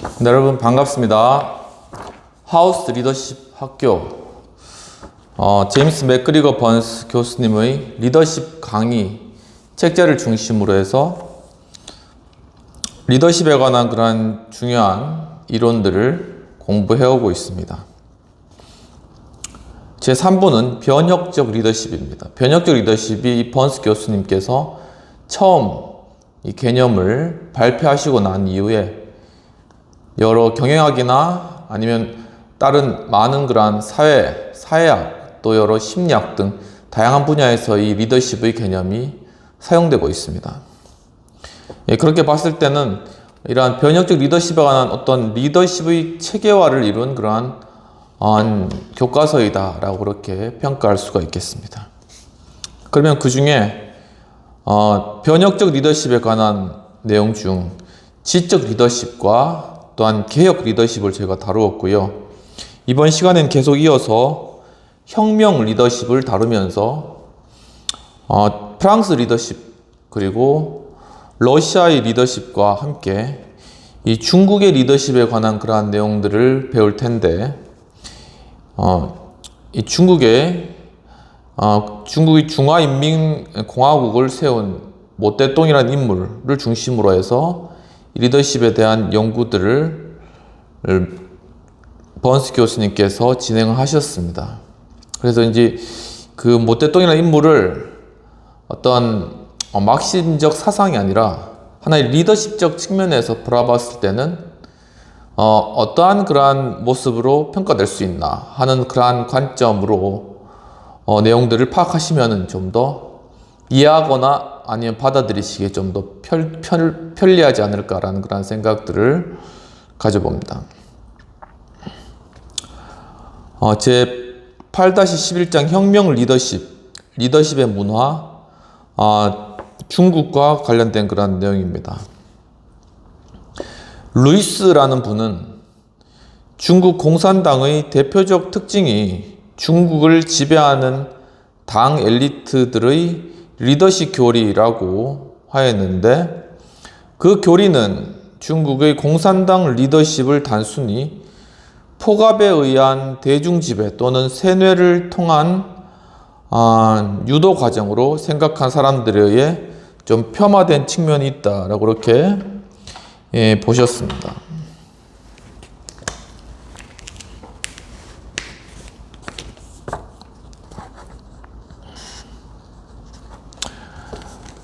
네, 여러분 반갑습니다. 하우스 리더십 학교 제임스 맥그리거 번스 교수님의 리더십 강의 책자를 중심으로 해서 리더십에 관한 그러한 중요한 이론들을 공부해오고 있습니다. 제3부는 변혁적 리더십입니다. 변혁적 리더십이 번스 교수님께서 처음 이 개념을 발표하시고 난 이후에 여러 경영학이나 아니면 다른 많은 그러한 사회학, 또 여러 심리학 등 다양한 분야에서 이 리더십의 개념이 사용되고 있습니다. 그렇게 봤을 때는 이러한 변혁적 리더십에 관한 어떤 리더십의 체계화를 이룬 그러한 교과서이다 라고 그렇게 평가할 수가 있겠습니다. 그러면 그 중에 변혁적 리더십에 관한 내용 중 지적 리더십과 또한 개혁 리더십을 제가 다루었고요. 이번 시간엔 계속 이어서 혁명 리더십을 다루면서 프랑스 리더십 그리고 러시아의 리더십과 함께 이 중국의 리더십에 관한 그러한 내용들을 배울 텐데 이 중국의 중화인민공화국을 세운 모태똥이라는 인물을 중심으로 해서 리더십에 대한 연구들을 번스 교수님께서 진행을 하셨습니다. 그래서 이제 그 모태똥이라는 인물을 어떤 막신적 사상이 아니라 하나의 리더십적 측면에서 바라봤을 때는 어떠한 그러한 모습으로 평가될 수 있나 하는 그러한 관점으로 내용들을 파악하시면 좀 더 이해하거나 아니면 받아들이시기에 좀 더 편리하지 않을까라는 그런 생각들을 가져봅니다. 제 8-11장 혁명 리더십의 문화, 중국과 관련된 그런 내용입니다. 루이스라는 분은 중국 공산당의 대표적 특징이 중국을 지배하는 당 엘리트들의 리더십 교리라고 하였는데, 그 교리는 중국의 공산당 리더십을 단순히 포갑에 의한 대중지배 또는 세뇌를 통한 유도 과정으로 생각한 사람들에 의해 좀 폄하된 측면이 있다라고 그렇게 보셨습니다.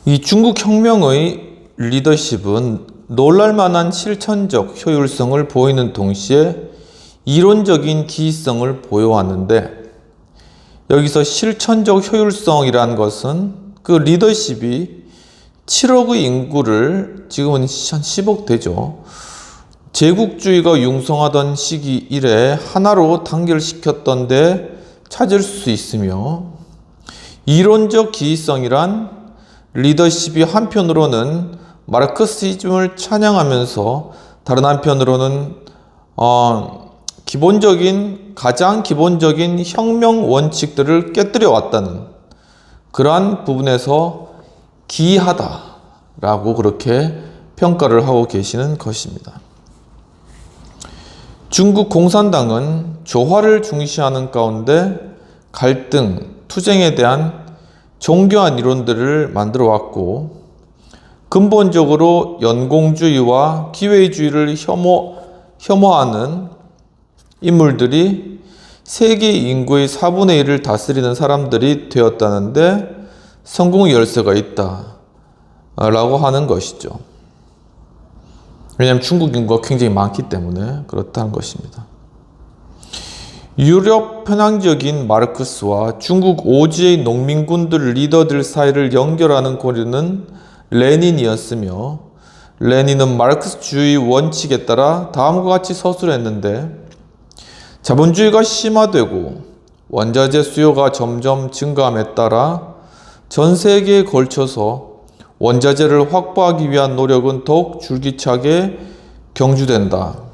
이 중국 혁명의 리더십은 놀랄만한 실천적 효율성을 보이는 동시에 이론적인 기이성을 보여왔는데, 여기서 실천적 효율성이라는 것은 그 리더십이 7억의 인구를, 지금은 한 10억 되죠, 제국주의가 융성하던 시기 이래 하나로 단결시켰던 데 찾을 수 있으며, 이론적 기이성이란 리더십이 한편으로는 마르크시즘을 찬양하면서 다른 한편으로는 가장 기본적인 혁명 원칙들을 깨뜨려 왔다는 그러한 부분에서 기이하다라고 그렇게 평가를 하고 계시는 것입니다. 중국 공산당은 조화를 중시하는 가운데 갈등, 투쟁에 대한 정교한 이론들을 만들어 왔고, 근본적으로 연공주의와 기회주의를 혐오하는 인물들이 세계 인구의 4분의 1을 다스리는 사람들이 되었다는데 성공의 열쇠가 있다 라고 하는 것이죠. 왜냐하면 중국 인구가 굉장히 많기 때문에 그렇다는 것입니다. 유럽 편향적인 마르크스와 중국 오지의 농민군들 리더들 사이를 연결하는 고리는 레닌이었으며, 레닌은 마르크스주의 원칙에 따라 다음과 같이 서술했는데, 자본주의가 심화되고 원자재 수요가 점점 증가함에 따라 전 세계에 걸쳐서 원자재를 확보하기 위한 노력은 더욱 줄기차게 경주된다.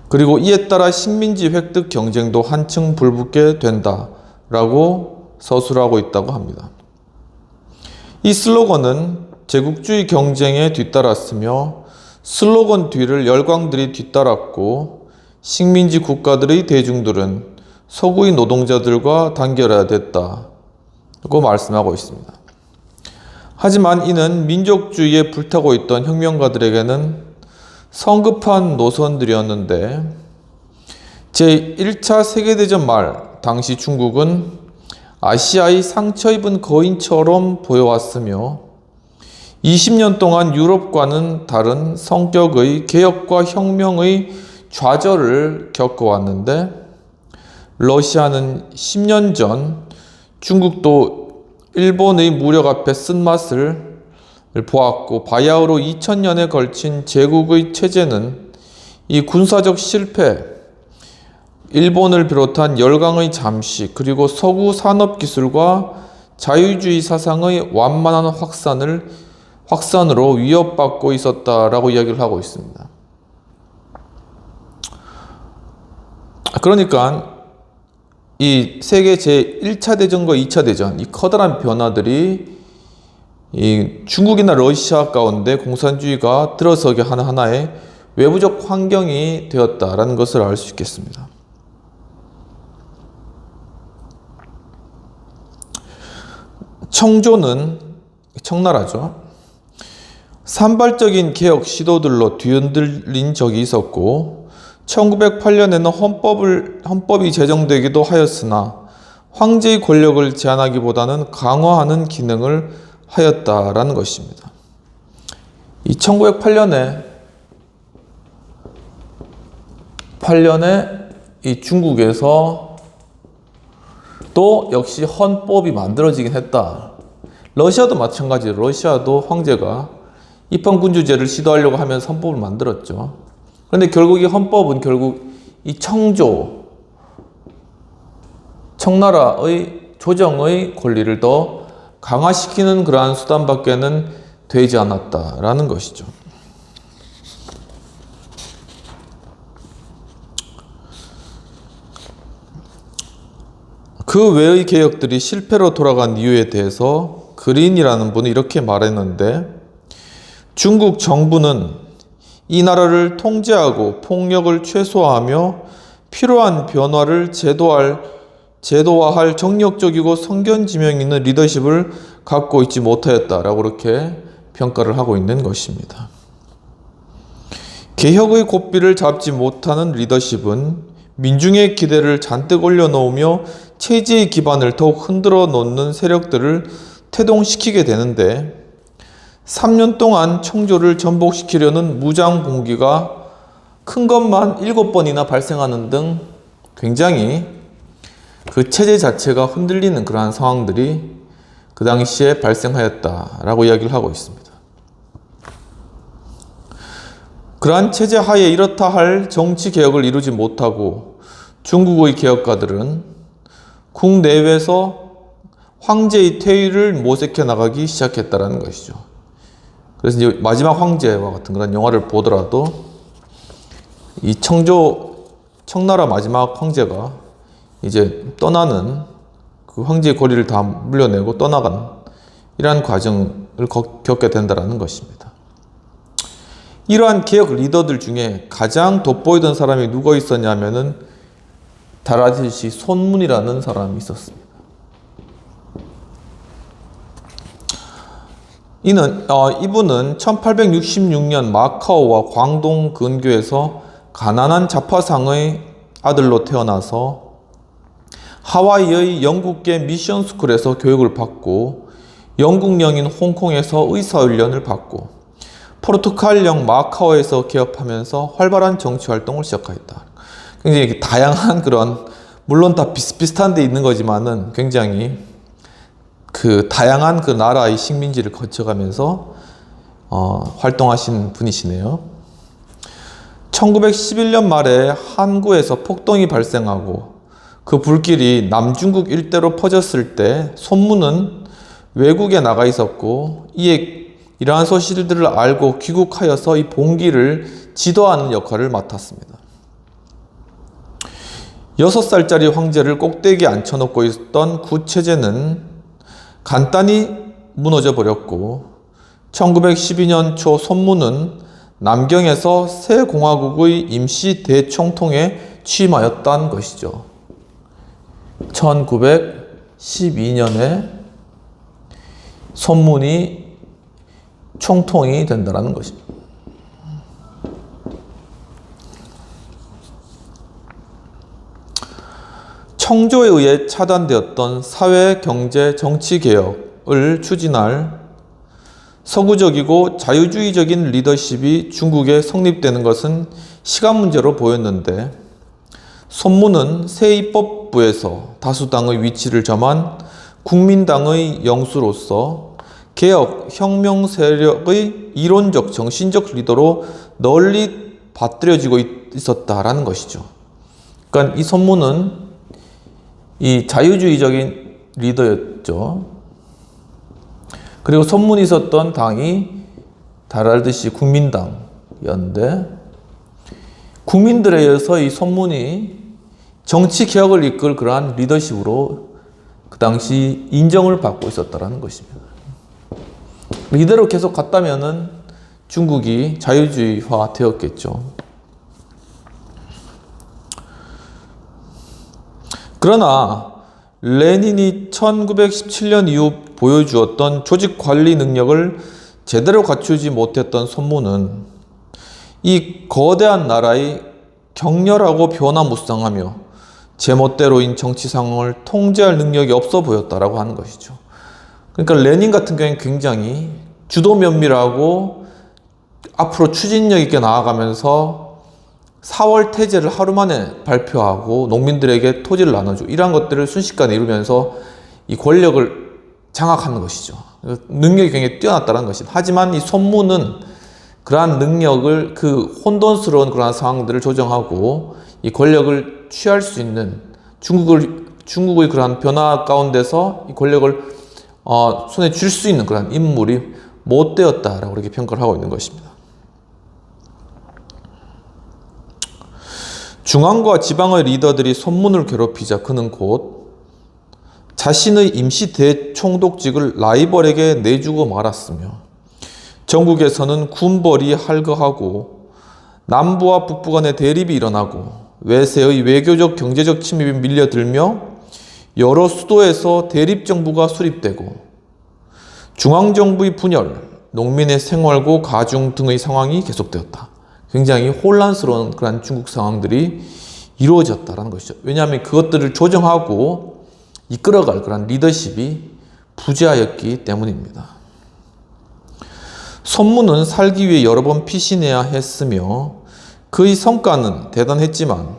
그리고 이에 따라 식민지 획득 경쟁도 한층 불붙게 된다라고 서술하고 있다고 합니다. 이 슬로건은 제국주의 경쟁에 뒤따랐으며 슬로건 뒤를 열강들이 뒤따랐고 식민지 국가들의 대중들은 서구의 노동자들과 단결해야 됐다고 말씀하고 있습니다. 하지만 이는 민족주의에 불타고 있던 혁명가들에게는 성급한 노선들이었는데 제1차 세계대전 말 당시 중국은 아시아의 상처 입은 거인처럼 보여왔으며 20년 동안 유럽과는 다른 성격의 개혁과 혁명의 좌절을 겪어왔는데 러시아는 10년 전 중국도 일본의 무력 앞에 쓴맛을 보았고 바야흐로 2000년에 걸친 제국의 체제는 이 군사적 실패, 일본을 비롯한 열강의 잠식, 그리고 서구 산업기술과 자유주의 사상의 완만한 확산으로 위협받고 있었다라고 이야기를 하고 있습니다. 그러니까 이 세계 제1차 대전과 2차 대전, 이 커다란 변화들이 이 중국이나 러시아 가운데 공산주의가 들어서게 하는 하나의 외부적 환경이 되었다라는 것을 알 수 있겠습니다. 청조는 청나라죠. 산발적인 개혁 시도들로 뒤흔들린 적이 있었고 1908년에는 헌법이 제정되기도 하였으나 황제의 권력을 제한하기보다는 강화하는 기능을 하였다라는 것입니다. 이 1908년에 이 중국에서 또 역시 헌법이 만들어지긴 했다. 러시아도 마찬가지로 러시아도 황제가 입헌군주제를 시도하려고 하면서 헌법을 만들었죠. 그런데 결국 이 헌법은 결국 이 청나라의 조정의 권리를 더 강화시키는 그러한 수단밖에는 되지 않았다라는 것이죠. 그 외의 개혁들이 실패로 돌아간 이유에 대해서 그린이라는 분이 이렇게 말했는데 중국 정부는 이 나라를 통제하고 폭력을 최소화하며 필요한 변화를 제도화할 정력적이고 성견지명 있는 리더십을 갖고 있지 못하였다라고 이렇게 평가를 하고 있는 것입니다. 개혁의 고삐를 잡지 못하는 리더십은 민중의 기대를 잔뜩 올려놓으며 체제의 기반을 더욱 흔들어 놓는 세력들을 태동시키게 되는데 3년 동안 청조를 전복시키려는 무장 봉기가 큰 것만 7번이나 발생하는 등 굉장히 그 체제 자체가 흔들리는 그러한 상황들이 그 당시에 발생하였다라고 이야기를 하고 있습니다. 그러한 체제 하에 이렇다 할 정치 개혁을 이루지 못하고 중국의 개혁가들은 국내외에서 황제의 퇴위를 모색해 나가기 시작했다는 것이죠. 그래서 이제 마지막 황제와 같은 그런 영화를 보더라도 이 청나라 마지막 황제가 이제 떠나는 그 황제의 권리를 다 물려내고 떠나간 이러한 과정을 겪게 된다는 것입니다. 이러한 개혁 리더들 중에 가장 돋보이던 사람이 누가 있었냐면은 다라지시 손문이라는 사람이 있었습니다. 이분은 1866년 마카오와 광동 근교에서 가난한 자파상의 아들로 태어나서 하와이의 영국계 미션 스쿨에서 교육을 받고 영국령인 홍콩에서 의사훈련을 받고 포르투갈령 마카오에서 개업하면서 활발한 정치활동을 시작하였다. 굉장히 다양한 그런, 물론 다 비슷비슷한 데 있는 거지만은 굉장히 그 다양한 그 나라의 식민지를 거쳐가면서 활동하신 분이시네요. 1911년 말에 한구에서 폭동이 발생하고 그 불길이 남중국 일대로 퍼졌을 때 손문은 외국에 나가 있었고 이러한 소식들을 알고 귀국하여서 이 봉기를 지도하는 역할을 맡았습니다. 6살짜리 황제를 꼭대기에 앉혀놓고 있던 구체제는 간단히 무너져 버렸고 1912년 초 손문은 남경에서 새 공화국의 임시 대총통에 취임하였다는 것이죠. 1912년에 손문이 총통이 된다는 것입니다. 청조에 의해 차단되었던 사회, 경제, 정치 개혁을 추진할 서구적이고 자유주의적인 리더십이 중국에 성립되는 것은 시간 문제로 보였는데, 손문은 새 입법부에서 다수당의 위치를 점한 국민당의 영수로서 개혁, 혁명 세력의 이론적, 정신적 리더로 널리 받들여지고 있었다라는 것이죠. 그러니까 이 손문은 이 자유주의적인 리더였죠. 그리고 손문이 있었던 당이 잘 알듯이 국민당이었는데, 국민들에 의해서 이 손문이 정치 개혁을 이끌 그러한 리더십으로 그 당시 인정을 받고 있었다는 것입니다. 이대로 계속 갔다면은 중국이 자유주의화 되었겠죠. 그러나 레닌이 1917년 이후 보여주었던 조직 관리 능력을 제대로 갖추지 못했던 손문은 이 거대한 나라의 격렬하고 변화무쌍하며 제멋대로인 정치 상황을 통제할 능력이 없어 보였다라고 하는 것이죠. 그러니까 레닌 같은 경우에는 굉장히 주도 면밀하고 앞으로 추진력 있게 나아가면서 4월 태제를 하루 만에 발표하고 농민들에게 토지를 나눠주고 이러한 것들을 순식간에 이루면서 이 권력을 장악하는 것이죠. 능력이 굉장히 뛰어났다는 것이죠. 하지만 이 손문은 그러한 능력을, 그 혼돈스러운 그러한 상황들을 조정하고 이 권력을 취할 수 있는 중국의 그러한 변화 가운데서 이 권력을 손에 쥘 수 있는 그러한 인물이 못 되었다라고 이렇게 평가를 하고 있는 것입니다. 중앙과 지방의 리더들이 손문을 괴롭히자 그는 곧 자신의 임시 대총독직을 라이벌에게 내주고 말았으며, 전국에서는 군벌이 할거하고 남부와 북부 간의 대립이 일어나고 외세의 외교적 경제적 침입이 밀려들며 여러 수도에서 대립정부가 수립되고 중앙정부의 분열, 농민의 생활고 가중 등의 상황이 계속되었다. 굉장히 혼란스러운 그런 중국 상황들이 이루어졌다는 것이죠. 왜냐하면 그것들을 조정하고 이끌어갈 그런 리더십이 부재하였기 때문입니다. 손문은 살기 위해 여러 번 피신해야 했으며 그의 성과는 대단했지만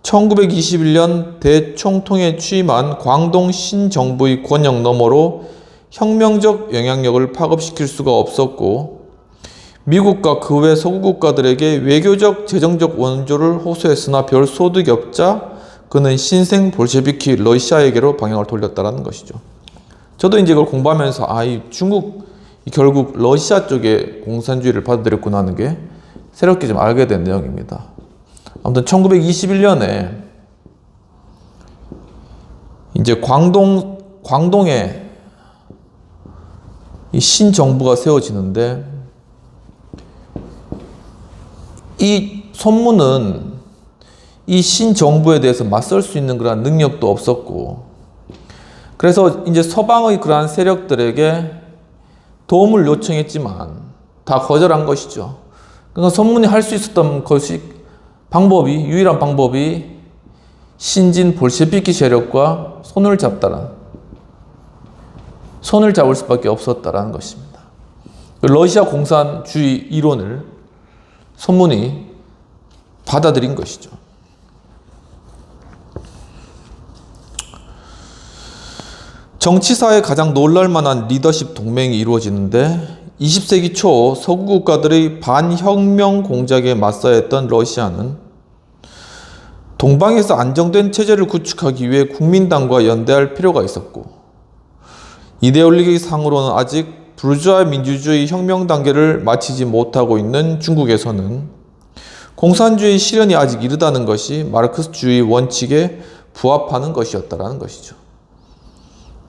1921년 대총통에 취임한 광동 신정부의 권역 너머로 혁명적 영향력을 파급시킬 수가 없었고, 미국과 그 외 서구 국가들에게 외교적, 재정적 원조를 호소했으나 별 소득이 없자 그는 신생 볼셰비키 러시아에게로 방향을 돌렸다는 것이죠. 저도 이제 이걸 공부하면서 이 중국 결국 러시아 쪽에 공산주의를 받아들였구나 하는 게 새롭게 좀 알게 된 내용입니다. 아무튼 1921년에 이제 광동에 이 신정부가 세워지는데, 이 손문은 이 신정부에 대해서 맞설 수 있는 그런 능력도 없었고, 그래서 이제 서방의 그러한 세력들에게 도움을 요청했지만 다 거절한 것이죠. 그러니까 손문이 할 수 있었던 것이 유일한 방법이 신진 볼셰비키 세력과 손을 잡을 수밖에 없었다라는 것입니다. 러시아 공산주의 이론을 손문이 받아들인 것이죠. 정치사에 가장 놀랄만한 리더십 동맹이 이루어지는데, 20세기 초 서구 국가들의 반혁명 공작에 맞서야 했던 러시아는 동방에서 안정된 체제를 구축하기 위해 국민당과 연대할 필요가 있었고, 이데올로기 상으로는 아직 부르주아 민주주의 혁명 단계를 마치지 못하고 있는 중국에서는 공산주의 실현이 아직 이르다는 것이 마르크스주의 원칙에 부합하는 것이었다라는 것이죠.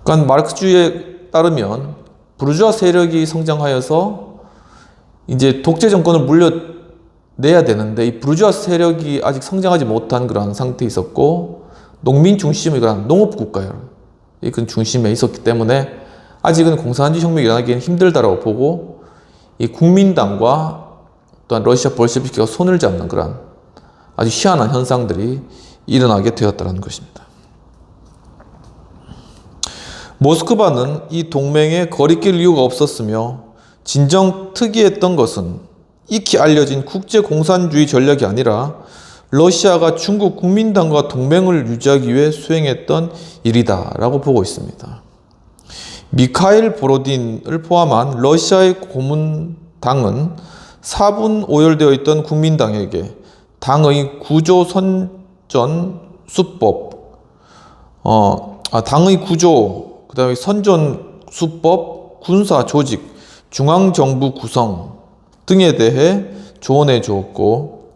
그러니까 마르크스주의에 따르면 부르주아 세력이 성장하여서 이제 독재 정권을 물려내야 되는데 이 부르주아 세력이 아직 성장하지 못한 그런 상태에 있었고 농민 중심의 그런 농업국가예요. 그 중심에 있었기 때문에 아직은 공산주의 혁명이 일어나기는 힘들다라고 보고 이 국민당과 또한 러시아 볼셰비키가 손을 잡는 그런 아주 희한한 현상들이 일어나게 되었다는 것입니다. 모스크바는 이 동맹에 거리낄 이유가 없었으며 진정 특이했던 것은 익히 알려진 국제공산주의 전략이 아니라 러시아가 중국 국민당과 동맹을 유지하기 위해 수행했던 일이다 라고 보고 있습니다. 미카일 보로딘을 포함한 러시아의 고문당은 4분 오열되어 있던 국민당에게 당의 구조 선전 수법, 당의 구조, 그 다음에 선전 수법, 군사 조직, 중앙정부 구성 등에 대해 조언해 주었고,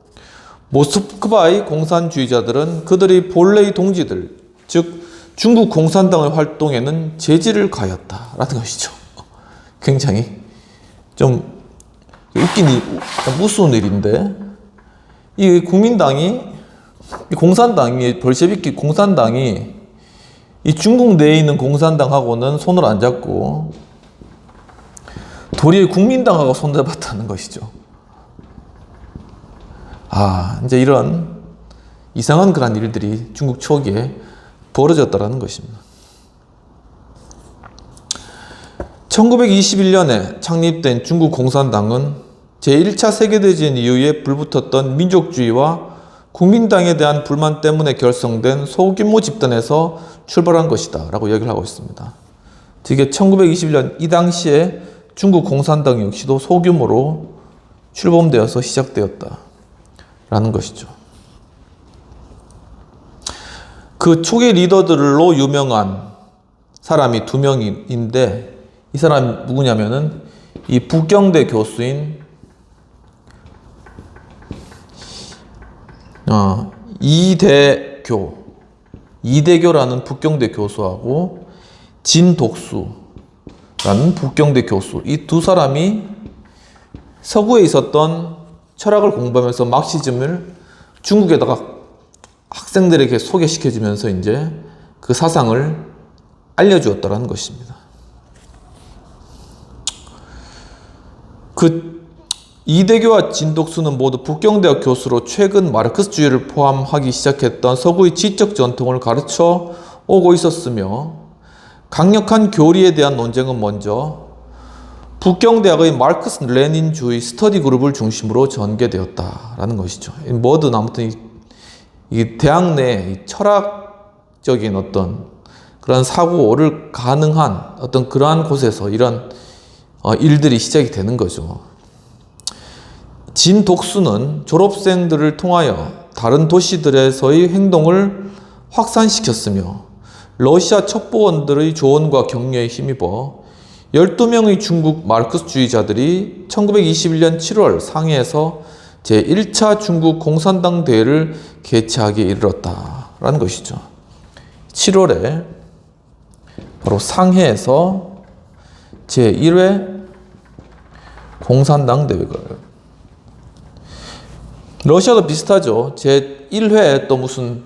모스크바의 공산주의자들은 그들의 본래의 동지들, 즉 중국 공산당의 활동에는 제지를 가하였다라는 것이죠. 굉장히 좀 웃긴 일, 무서운 일인데, 이 국민당이, 이 공산당이, 볼셰비키 공산당이 이 중국 내에 있는 공산당하고는 손을 안 잡고 도리어 국민당하고 손잡았다는 것이죠. 이제 이런 이상한 그런 일들이 중국 초기에 벌어졌다는 것입니다. 1921년에 창립된 중국 공산당은 제1차 세계대전 이후에 불붙었던 민족주의와 국민당에 대한 불만 때문에 결성된 소규모 집단에서 출발한 것이다 라고 이야기를 하고 있습니다. 즉 1921년 이 당시에 중국 공산당 역시도 소규모로 출범되어서 시작되었다 라는 것이죠. 그 초기 리더들로 유명한 사람이 두 명인데, 이 사람이 누구냐면은 이 북경대 교수인 이대교라는 북경대 교수하고 진독수라는 북경대 교수, 이 두 사람이 서구에 있었던 철학을 공부하면서 막시즘을 중국에다가 학생들에게 소개시켜주면서 이제 그 사상을 알려주었다는 것입니다. 그 이대교와 진독수는 모두 북경대학 교수로 최근 마르크스주의를 포함하기 시작했던 서구의 지적 전통을 가르쳐 오고 있었으며, 강력한 교리에 대한 논쟁은 먼저 북경대학의 마르크스 레닌주의 스터디 그룹을 중심으로 전개되었다라는 것이죠. 뭐든 아무튼 이 대학 내 철학적인 어떤 그런 사고를 가능한 어떤 그러한 곳에서 이런 일들이 시작이 되는 거죠. 진독수는 졸업생들을 통하여 다른 도시들에서의 행동을 확산시켰으며, 러시아 첩보원들의 조언과 격려에 힘입어 12명의 중국 마르크스주의자들이 1921년 7월 상해에서 제1차 중국 공산당 대회를 개최하기에 이르렀다라는 것이죠. 7월에 바로 상해에서 제1회 공산당 대회가, 러시아도 비슷하죠. 제1회 또 무슨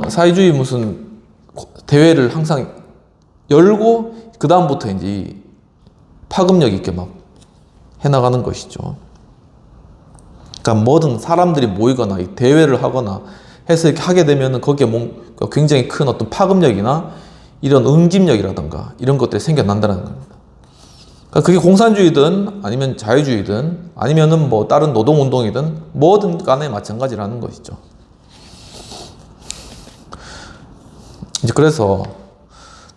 사회주의 무슨 대회를 항상 열고 그 다음부터 이제 파급력 있게 막 해나가는 것이죠. 그러니까 뭐든 사람들이 모이거나 대회를 하거나 해서 이렇게 하게 되면 거기에 굉장히 큰 어떤 파급력이나 이런 응집력이라든가 이런 것들이 생겨난다는 겁니다. 그러니까 그게 공산주의든 아니면 자유주의든 아니면은 뭐 다른 노동운동이든 뭐든 간에 마찬가지라는 것이죠. 이제 그래서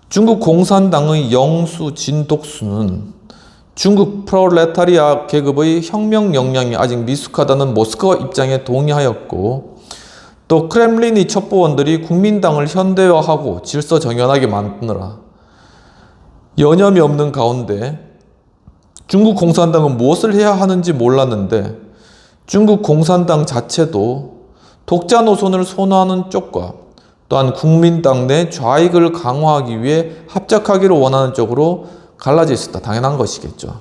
중국 공산당의 영수 진독수는 중국 프롤레타리아 계급의 혁명 역량이 아직 미숙하다는 모스크바 입장에 동의하였고, 또 크렘린의 첩보원들이 국민당을 현대화하고 질서 정연하게 만드느라 여념이 없는 가운데 중국 공산당은 무엇을 해야 하는지 몰랐는데, 중국 공산당 자체도 독자 노선을 선호하는 쪽과 또한 국민당 내 좌익을 강화하기 위해 합작하기를 원하는 쪽으로 갈라져 있었다. 당연한 것이겠죠.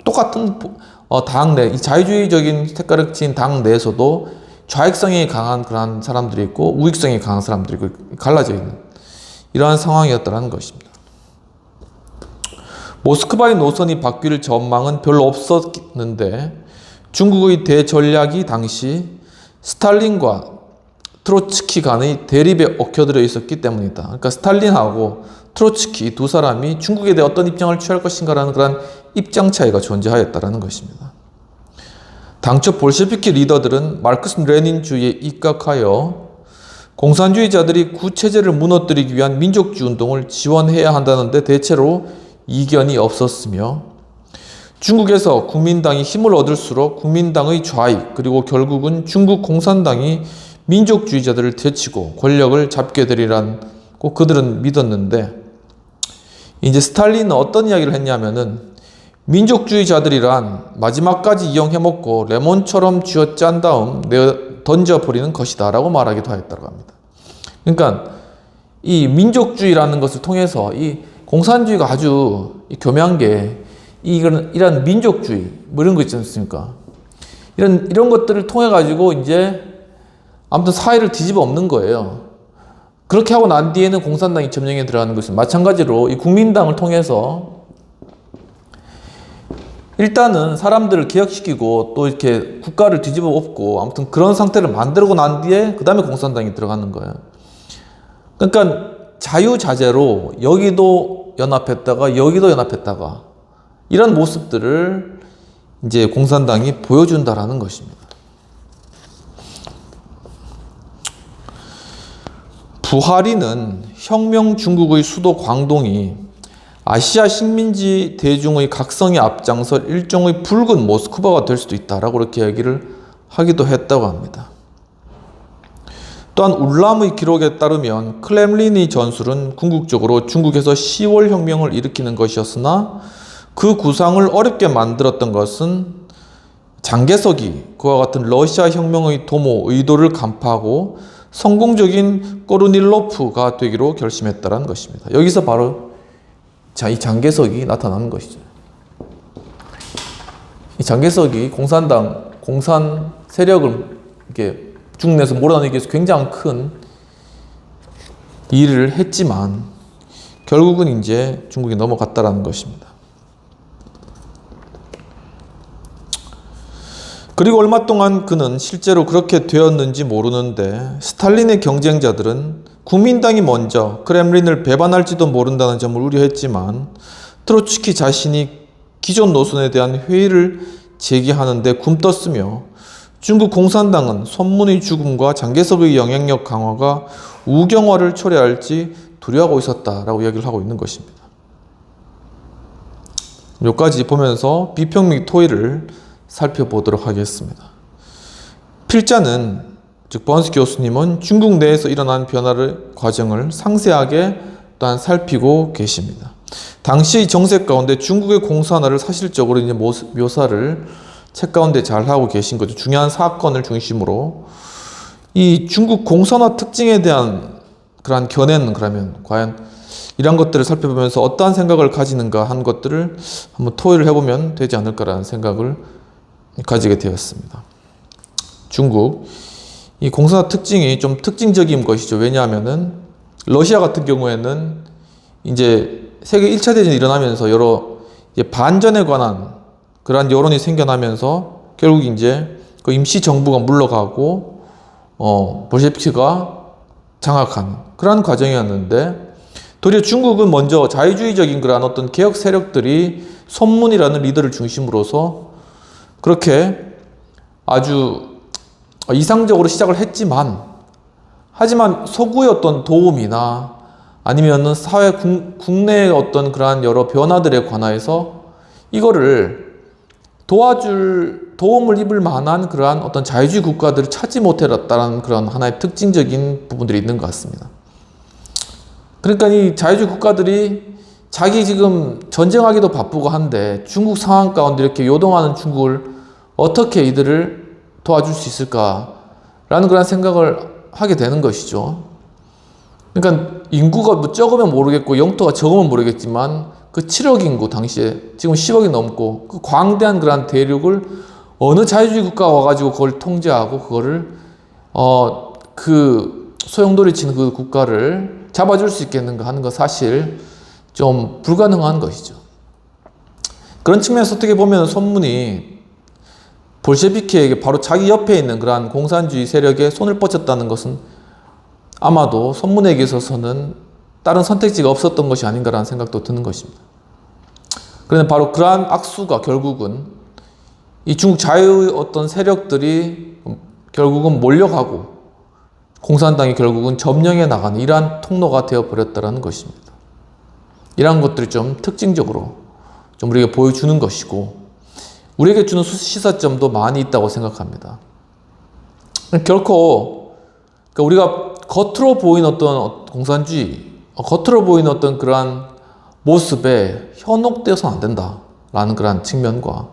똑같은 당 내, 이 자유주의적인 색깔을 띤 당 내에서도 좌익성이 강한 그런 사람들이 있고 우익성이 강한 사람들이 있고 갈라져 있는 이러한 상황이었다는 것입니다. 모스크바의 노선이 바뀔 전망은 별로 없었는데 중국의 대전략이 당시 스탈린과 트로츠키 간의 대립에 얽혀들어 있었기 때문이다. 그러니까 스탈린하고 트로츠키 두 사람이 중국에 대해 어떤 입장을 취할 것인가라는 그런 입장 차이가 존재하였다는 것입니다. 당초 볼셰비키 리더들은 마르크스 레닌주의에 입각하여 공산주의자들이 구체제를 무너뜨리기 위한 민족주의 운동을 지원해야 한다는데 대체로 이견이 없었으며 중국에서 국민당이 힘을 얻을수록 국민당의 좌익 그리고 결국은 중국 공산당이 민족주의자들을 제치고 권력을 잡게 되리라고 그들은 믿었는데 이제 스탈린은 어떤 이야기를 했냐면은 민족주의자들이란 마지막까지 이용해먹고 레몬처럼 쥐어짠 다음 던져버리는 것이다 라고 말하기도 하였다고 합니다. 그러니까 이 민족주의라는 것을 통해서 이 공산주의가 아주 교묘한 게 이런 민족주의 뭐 이런 거 있지 않습니까? 이런 것들을 통해 가지고 이제 아무튼 사회를 뒤집어 엎는 거예요. 그렇게 하고 난 뒤에는 공산당이 점령에 들어가는 것은 마찬가지로 이 국민당을 통해서 일단은 사람들을 개혁시키고 또 이렇게 국가를 뒤집어 엎고 아무튼 그런 상태를 만들고 난 뒤에 그 다음에 공산당이 들어가는 거예요. 그러니까 자유자재로 여기도 연합했다가 여기도 연합했다가 이런 모습들을 이제 공산당이 보여준다라는 것입니다. 부하리는 혁명 중국의 수도 광동이 아시아 식민지 대중의 각성에 앞장설 일종의 붉은 모스크바가 될 수도 있다라고 그렇게 얘기를 하기도 했다고 합니다. 또한 울람의 기록에 따르면 클렘린의 전술은 궁극적으로 중국에서 10월 혁명을 일으키는 것이었으나 그 구상을 어렵게 만들었던 것은 장개석이 그와 같은 러시아 혁명의 도모 의도를 간파하고 성공적인 꼬르닐로프가 되기로 결심했다는 것입니다. 여기서 바로 이 장개석이 나타나는 것이죠. 이 장개석이 공산 세력을 이렇게 중국 내에서 몰아내기 위해서 굉장히 큰 일을 했지만 결국은 이제 중국이 넘어갔다라는 것입니다. 그리고 얼마 동안 그는 실제로 그렇게 되었는지 모르는데 스탈린의 경쟁자들은 국민당이 먼저 크렘린을 배반할지도 모른다는 점을 우려했지만 트로츠키 자신이 기존 노선에 대한 회의를 제기하는데 굼떴으며 중국 공산당은 손문의 죽음과 장개석의 영향력 강화가 우경화를 초래할지 두려워하고 있었다라고 이야기를 하고 있는 것입니다. 여기까지 보면서 비평 및 토의를 살펴보도록 하겠습니다. 필자는 즉 번스 교수님은 중국 내에서 일어난 변화의 과정을 상세하게 또한 살피고 계십니다. 당시 정세 가운데 중국의 공산화를 사실적으로 이제 묘사를 책 가운데 잘 하고 계신 거죠. 중요한 사건을 중심으로 이 중국 공산화 특징에 대한 그러한 견해는 그러면 과연 이런 것들을 살펴보면서 어떠한 생각을 가지는가 한 것들을 한번 토의를 해보면 되지 않을까라는 생각을 가지게 되었습니다. 중국 이 공산화 특징이 좀 특징적인 것이죠. 왜냐하면은 러시아 같은 경우에는 이제 세계 1차 대전이 일어나면서 여러 이제 반전에 관한 그러한 여론이 생겨나면서 결국 이제 그 임시 정부가 물러가고 볼셰비키가 장악하는 그러한 과정이었는데 도리어 중국은 먼저 자유주의적인 그러한 어떤 개혁 세력들이 손문이라는 리더를 중심으로서 그렇게 아주 이상적으로 시작을 했지만 하지만 서구의 어떤 도움이나 아니면은 사회 국내의 어떤 그러한 여러 변화들에 관하여서 이거를 도움을 입을 만한 그러한 어떤 자유주의 국가들을 찾지 못했다는 그런 하나의 특징적인 부분들이 있는 것 같습니다. 그러니까 이 자유주의 국가들이 자기 지금 전쟁하기도 바쁘고 한데 중국 상황 가운데 이렇게 요동하는 중국을 어떻게 이들을 도와줄 수 있을까라는 그런 생각을 하게 되는 것이죠. 그러니까 인구가 뭐 적으면 모르겠고 영토가 적으면 모르겠지만 그 7억 인구 당시에 지금 10억이 넘고 그 광대한 그런 대륙을 어느 자유주의 국가가 와가지고 그걸 통제하고 그거를 그 소용돌이 치는 그 국가를 잡아줄 수 있겠는가 하는 거 사실 좀 불가능한 것이죠. 그런 측면에서 어떻게 보면 손문이 볼셰비키에게 바로 자기 옆에 있는 그러한 공산주의 세력에 손을 뻗쳤다는 것은 아마도 손문에게 있어서는 다른 선택지가 없었던 것이 아닌가라는 생각도 드는 것입니다. 그런데 바로 그러한 악수가 결국은 이 중국 자유의 어떤 세력들이 결국은 몰려가고 공산당이 결국은 점령해 나가는 이러한 통로가 되어버렸다는 것입니다. 이러한 것들이 좀 특징적으로 좀 우리에게 보여주는 것이고 우리에게 주는 시사점도 많이 있다고 생각합니다. 결코 우리가 겉으로 보이는 어떤 공산주의, 겉으로 보이는 어떤 그러한 모습에 현혹되어서는 안 된다라는 그러한 측면과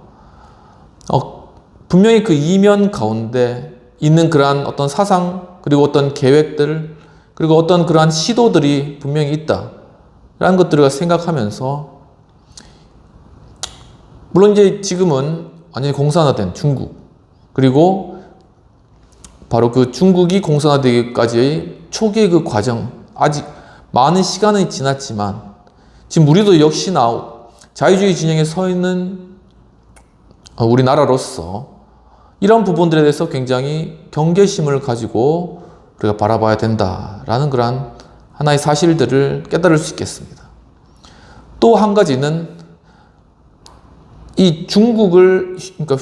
분명히 그 이면 가운데 있는 그러한 어떤 사상 그리고 어떤 계획들 그리고 어떤 그러한 시도들이 분명히 있다라는 것들을 생각하면서 물론 이제 지금은 완전히 공산화된 중국 그리고 바로 그 중국이 공산화되기까지의 초기의 그 과정 아직 많은 시간이 지났지만 지금 우리도 역시나 자유주의 진영에 서 있는 우리나라로서 이런 부분들에 대해서 굉장히 경계심을 가지고 우리가 바라봐야 된다라는 그러한 하나의 사실들을 깨달을 수 있겠습니다. 또 한 가지는 이 중국을 그러니까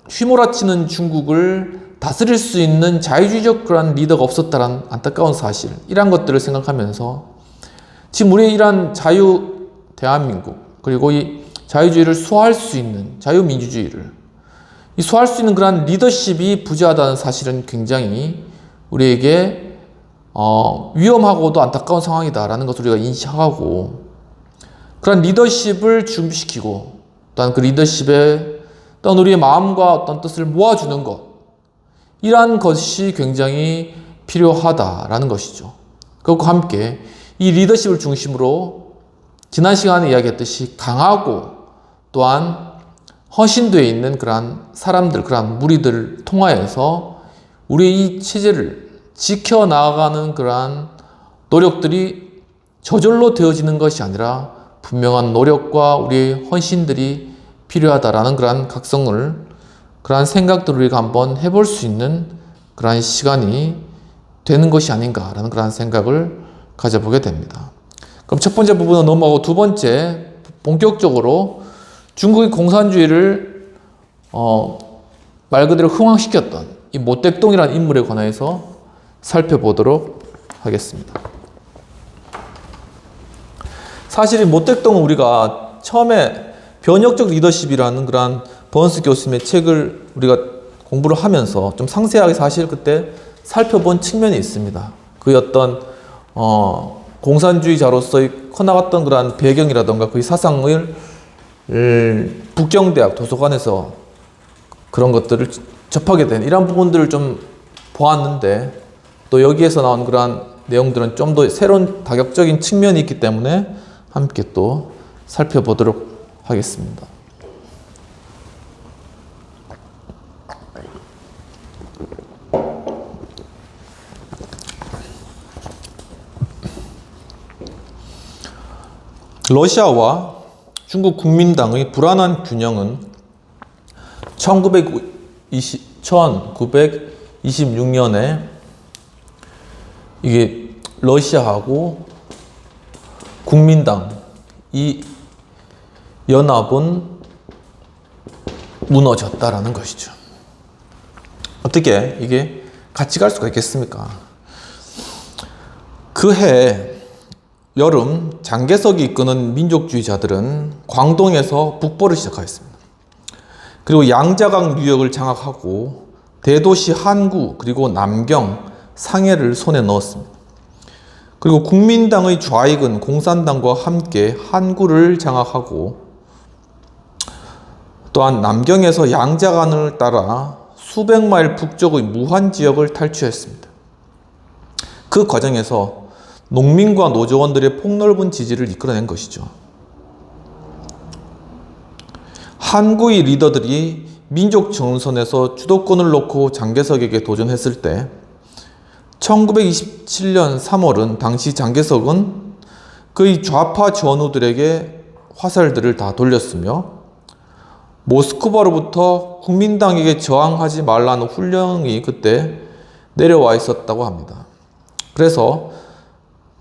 휘몰아치는 중국을 다스릴 수 있는 자유주의적 그런 리더가 없었다라는 안타까운 사실 이러한 것들을 생각하면서 지금 우리의 이러한 자유 대한민국 그리고 이 자유주의를 수호할 수 있는 자유민주주의를 이 수호할 수 있는 그런 리더십이 부재하다는 사실은 굉장히 우리에게 위험하고도 안타까운 상황이다라는 것을 우리가 인식하고 그런 리더십을 준비시키고 또한 그 리더십에 또한 우리의 마음과 어떤 뜻을 모아주는 것 이러한 것이 굉장히 필요하다라는 것이죠. 그것과 함께 이 리더십을 중심으로 지난 시간에 이야기했듯이 강하고 또한 허신되어 있는 그러한 사람들, 그러한 무리들을 통하여서 우리의 이 체제를 지켜나가는 그러한 노력들이 저절로 되어지는 것이 아니라 분명한 노력과 우리의 헌신들이 필요하다라는 그러한 각성을 그러한 생각들을 우리가 한번 해볼 수 있는 그러한 시간이 되는 것이 아닌가라는 그러한 생각을 가져보게 됩니다. 그럼 첫 번째 부분은 넘어가고 두 번째 본격적으로 중국의 공산주의를 말 그대로 흥황시켰던 이 모택동이라는 인물에 관해서 살펴보도록 하겠습니다. 사실 이 모택동은 우리가 처음에 변혁적 리더십이라는 그런 번스 교수님의 책을 우리가 공부를 하면서 좀 상세하게 사실 그때 살펴본 측면이 있습니다. 그의 어떤 공산주의자로서의 커나갔던 그러한 배경이라던가 그의 사상을 북경대학 도서관에서 그런 것들을 접하게 된 이런 부분들을 좀 보았는데 또 여기에서 나온 그러한 내용들은 좀 더 새로운 다격적인 측면이 있기 때문에 함께 또 살펴보도록 하겠습니다. 러시아와 중국 국민당의 불안한 균형은 1926년에 이게 러시아하고 국민당 이 연합은 무너졌다라는 것이죠. 어떻게 이게 같이 갈 수가 있겠습니까? 그해 여름 장개석이 이끄는 민족주의자들은 광동에서 북벌을 시작하였습니다. 그리고 양자강 유역을 장악하고 대도시 한구 그리고 남경, 상해를 손에 넣었습니다. 그리고 국민당의 좌익은 공산당과 함께 한구를 장악하고 또한 남경에서 양자강을 따라 수백 마일 북쪽의 무한 지역을 탈취했습니다. 그 과정에서 농민과 노조원들의 폭넓은 지지를 이끌어낸 것이죠. 한국의 리더들이 민족 정선에서 주도권을 놓고 장개석에게 도전했을 때 1927년 3월은 당시 장개석은 그의 좌파 전우들에게 화살들을 다 돌렸으며 모스크바로부터 국민당에게 저항하지 말라는 훈령이 그때 내려와 있었다고 합니다. 그래서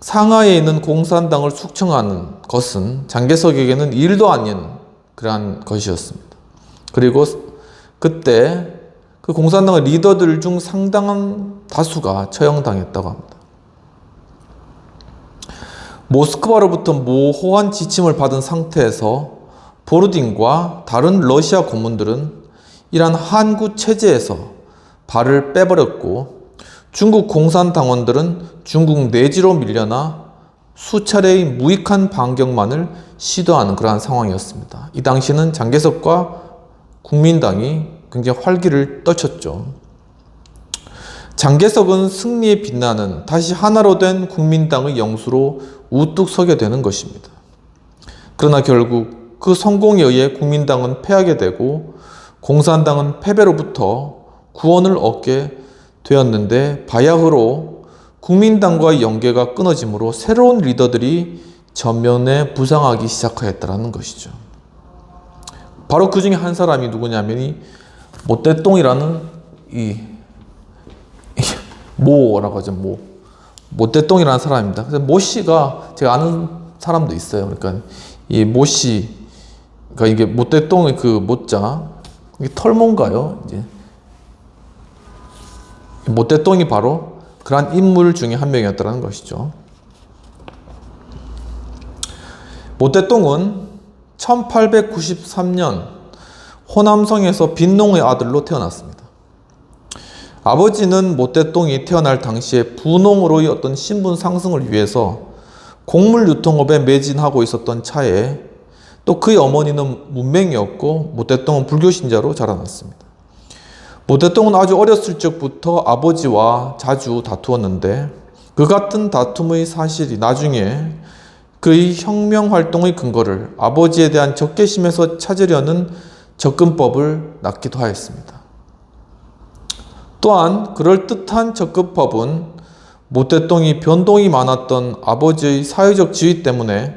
상하이에 있는 공산당을 숙청하는 것은 장개석에게는 일도 아닌 그러한 것이었습니다. 그리고 그때 그 공산당의 리더들 중 상당한 다수가 처형당했다고 합니다. 모스크바로부터 모호한 지침을 받은 상태에서 보르딘과 다른 러시아 고문들은 이러한 한국 체제에서 발을 빼버렸고 중국 공산당원들은 중국 내지로 밀려나 수차례의 무익한 반격만을 시도하는 그러한 상황이었습니다. 이 당시는 장개석과 국민당이 굉장히 활기를 떨쳤죠. 장개석은 승리에 빛나는 다시 하나로 된 국민당의 영수로 우뚝 서게 되는 것입니다. 그러나 결국 그 성공에 의해 국민당은 패하게 되고 공산당은 패배로부터 구원을 얻게 되었는데 바야흐로 국민당과의 연계가 끊어짐으로 새로운 리더들이 전면에 부상하기 시작하였다는 것이죠. 바로 그 중에 한 사람이 누구냐면 이 모떼똥이라는 이 모라고 하죠. 모떼똥이라는 사람입니다. 그래서 모 씨가 제가 아는 사람도 있어요. 그러니까 이 모 씨, 그러니까 이게 모떼똥의 그 모자, 이게 털모인가요? 이제 모떼똥이 바로 그러한 인물 중에 한 명이었다는 것이죠. 모떼똥은 1893년 호남성에서 빈농의 아들로 태어났습니다. 아버지는 모떼똥이 태어날 당시에 부농으로의 어떤 신분 상승을 위해서 곡물 유통업에 매진하고 있었던 차에 또 그의 어머니는 문맹이었고 모떼똥은 불교 신자로 자라났습니다. 모떼똥은 아주 어렸을 적부터 아버지와 자주 다투었는데 그 같은 다툼의 사실이 나중에 그의 혁명 활동의 근거를 아버지에 대한 적개심에서 찾으려는 접근법을 낳기도 하였습니다. 또한 그럴듯한 접근법은 모떼똥이 변동이 많았던 아버지의 사회적 지위 때문에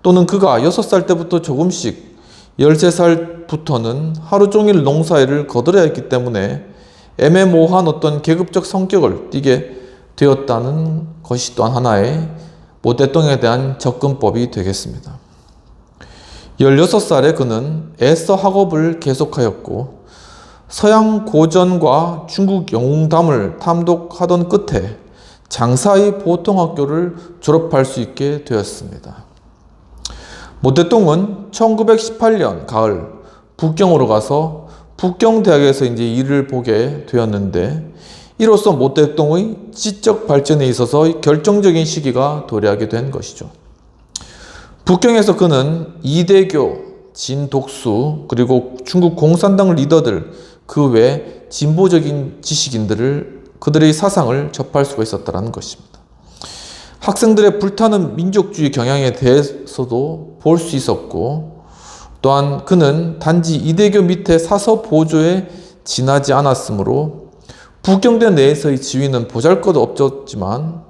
또는 그가 6살 때부터 조금씩 13살부터는 하루 종일 농사일을 거들어야 했기 때문에 애매모호한 어떤 계급적 성격을 띠게 되었다는 것이 또한 하나의 모떼똥에 대한 접근법이 되겠습니다. 16살에 그는 애써 학업을 계속하였고 서양 고전과 중국 영웅담을 탐독하던 끝에 장사의 보통학교를 졸업할 수 있게 되었습니다. 모떼똥은 1918년 가을 북경으로 가서 북경대학에서 이제 일을 보게 되었는데 이로써 모떼똥의 지적 발전에 있어서 결정적인 시기가 도래하게 된 것이죠. 북경에서 그는 이대교, 진독수, 그리고 중국 공산당 리더들 그 외 진보적인 지식인들을 그들의 사상을 접할 수가 있었다는 것입니다. 학생들의 불타는 민족주의 경향에 대해서도 볼 수 있었고 또한 그는 단지 이대교 밑에 사서 보조에 지나지 않았으므로 북경대 내에서의 지위는 보잘것없었지만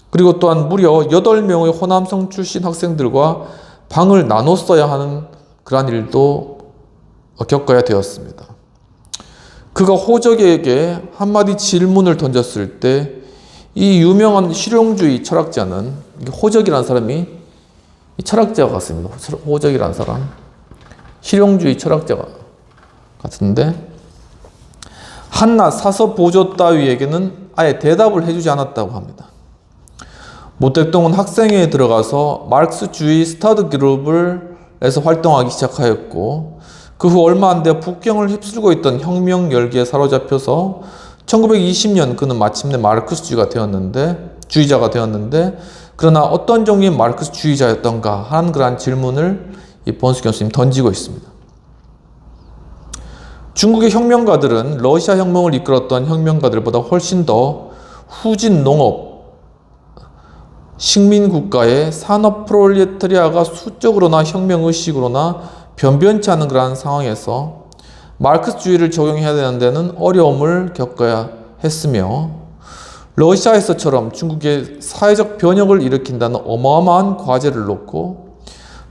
그리고 또한 무려 8명의 호남성 출신 학생들과 방을 나눠 써야 하는 그러한 일도 겪어야 되었습니다. 그가 호적에게 한마디 질문을 던졌을 때 이 유명한 실용주의 철학자는 호적이라는 사람이 철학자 같습니다. 호적이라는 사람 실용주의 철학자 같은데 한낱 사서 보조 따위에게는 아예 대답을 해주지 않았다고 합니다. 모떼똥은 학생회에 들어가서 마르크스주의 스타드 그룹에서 활동하기 시작하였고 그 후 얼마 안 돼 북경을 휩쓸고 있던 혁명 열기에 사로잡혀서 1920년 그는 마침내 마르크스주의자가 되었는데 그러나 어떤 종류의 마르크스주의자였던가 하는 그러한 질문을 이 번수 교수님 던지고 있습니다. 중국의 혁명가들은 러시아 혁명을 이끌었던 혁명가들보다 훨씬 더 후진 농업, 식민국가의 산업 프롤레타리아가 수적으로나 혁명의식으로나 변변치 않은 그러한 상황에서 마르크스주의를 적용해야 되는 데는 어려움을 겪어야 했으며, 러시아에서처럼 중국의 사회적 변혁을 일으킨다는 어마어마한 과제를 놓고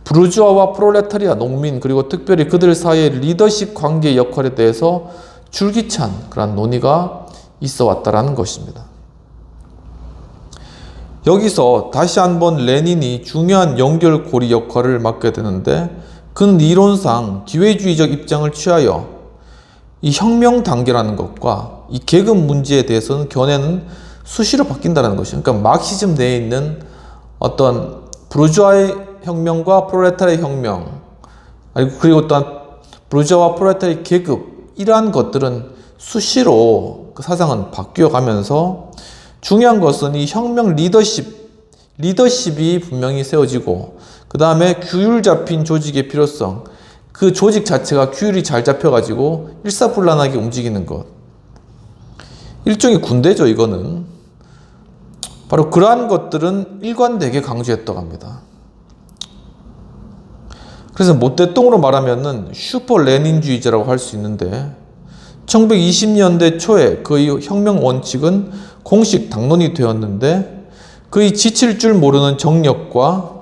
부르주아와 프롤레타리아, 농민, 그리고 특별히 그들 사이의 리더십 관계의 역할에 대해서 줄기찬 그런 논의가 있어 왔다라는 것입니다. 여기서 다시 한번 레닌이 중요한 연결고리 역할을 맡게 되는데, 그는 이론상 기회주의적 입장을 취하여 이 혁명 단계라는 것과 이 계급 문제에 대해서는 견해는 수시로 바뀐다는 것이죠. 그러니까 마르크시즘 내에 있는 어떤 부르주아의 혁명과 프롤레타리아의 혁명, 그리고 또한 부르주아와 프롤레타리아의 계급, 이러한 것들은 수시로 그 사상은 바뀌어 가면서, 중요한 것은 이 혁명 리더십이 분명히 세워지고, 그 다음에 규율 잡힌 조직의 필요성, 그 조직 자체가 규율이 잘 잡혀가지고 일사불란하게 움직이는 것. 일종의 군대죠, 이거는. 바로 그러한 것들은 일관되게 강조했다고 합니다. 그래서 모태똥으로 말하면은 슈퍼 레닌주의자라고 할 수 있는데, 1920년대 초에 그의 혁명 원칙은 공식 당론이 되었는데, 그의 지칠 줄 모르는 정력과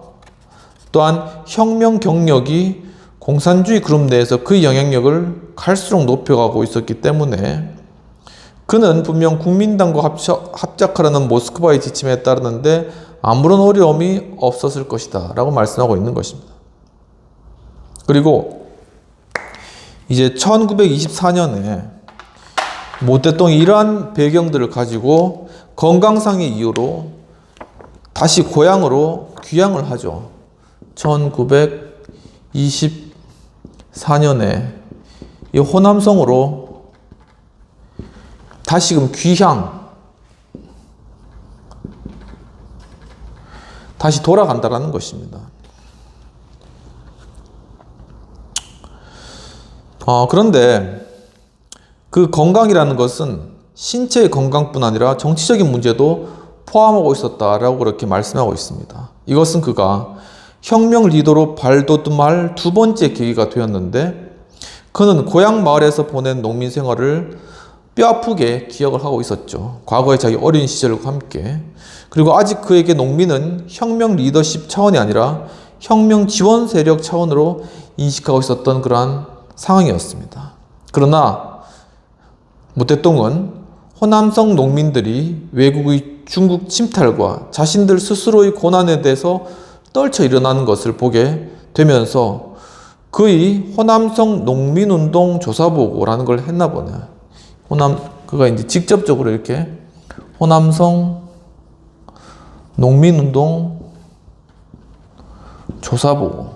또한 혁명 경력이 공산주의 그룹 내에서 그의 영향력을 갈수록 높여가고 있었기 때문에, 그는 분명 국민당과 합작하라는 모스크바의 지침에 따르는데 아무런 어려움이 없었을 것이다 라고 말씀하고 있는 것입니다. 그리고 이제 1924년에 모태똥이 이러한 배경들을 가지고 건강상의 이유로 다시 고향으로 귀향을 하죠. 1924년에 이 호남성으로 다시금 다시 돌아간다라는 것입니다. 그런데 그 건강이라는 것은 신체의 건강뿐 아니라 정치적인 문제도 포함하고 있었다라고 그렇게 말씀하고 있습니다. 이것은 그가 혁명 리더로 발돋움할 두 번째 계기가 되었는데, 그는 고향 마을에서 보낸 농민 생활을 뼈아프게 기억을 하고 있었죠. 과거의 자기 어린 시절과 함께. 그리고 아직 그에게 농민은 혁명 리더십 차원이 아니라 혁명 지원 세력 차원으로 인식하고 있었던 그러한 상황이었습니다. 그러나 모태똥은 호남성 농민들이 외국의 중국 침탈과 자신들 스스로의 고난에 대해서 떨쳐 일어나는 것을 보게 되면서 그의 호남성 농민운동 조사보고라는 걸 했나 보네. 그가 이제 직접적으로 이렇게 호남성 농민운동 조사보고,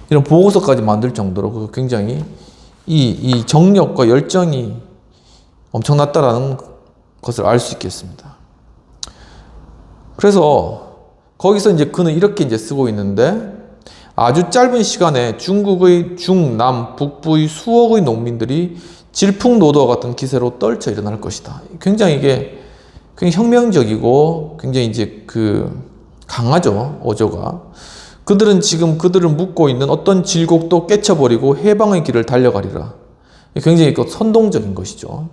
이런 보고서까지 만들 정도로 굉장히 이 정력과 열정이 엄청났다라는 것을 알 수 있겠습니다. 그래서 거기서 이제 그는 이렇게 이제 쓰고 있는데, 아주 짧은 시간에 중국의 중남 북부의 수억의 농민들이 질풍노도와 같은 기세로 떨쳐 일어날 것이다. 굉장히 이게 혁명적이고 굉장히 이제 강하죠, 어조가. 그들은 지금 그들을 묶고 있는 어떤 질곡도 깨쳐버리고 해방의 길을 달려가리라. 굉장히 선동적인 것이죠.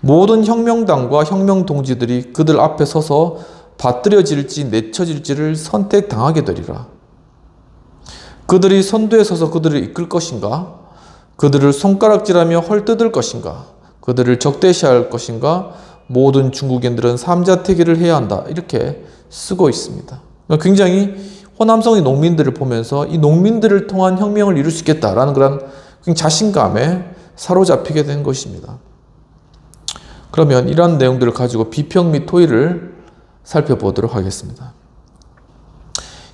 모든 혁명당과 혁명동지들이 그들 앞에 서서 받들여질지 내쳐질지를 선택당하게 되리라. 그들이 선두에 서서 그들을 이끌 것인가? 그들을 손가락질하며 헐뜯을 것인가? 그들을 적대시할 것인가? 모든 중국인들은 삼자태기를 해야 한다. 이렇게 쓰고 있습니다. 굉장히 호남성의 농민들을 보면서 이 농민들을 통한 혁명을 이룰 수 있겠다라는 그런 자신감에 사로잡히게 된 것입니다. 그러면 이러한 내용들을 가지고 비평 및 토의를 살펴보도록 하겠습니다.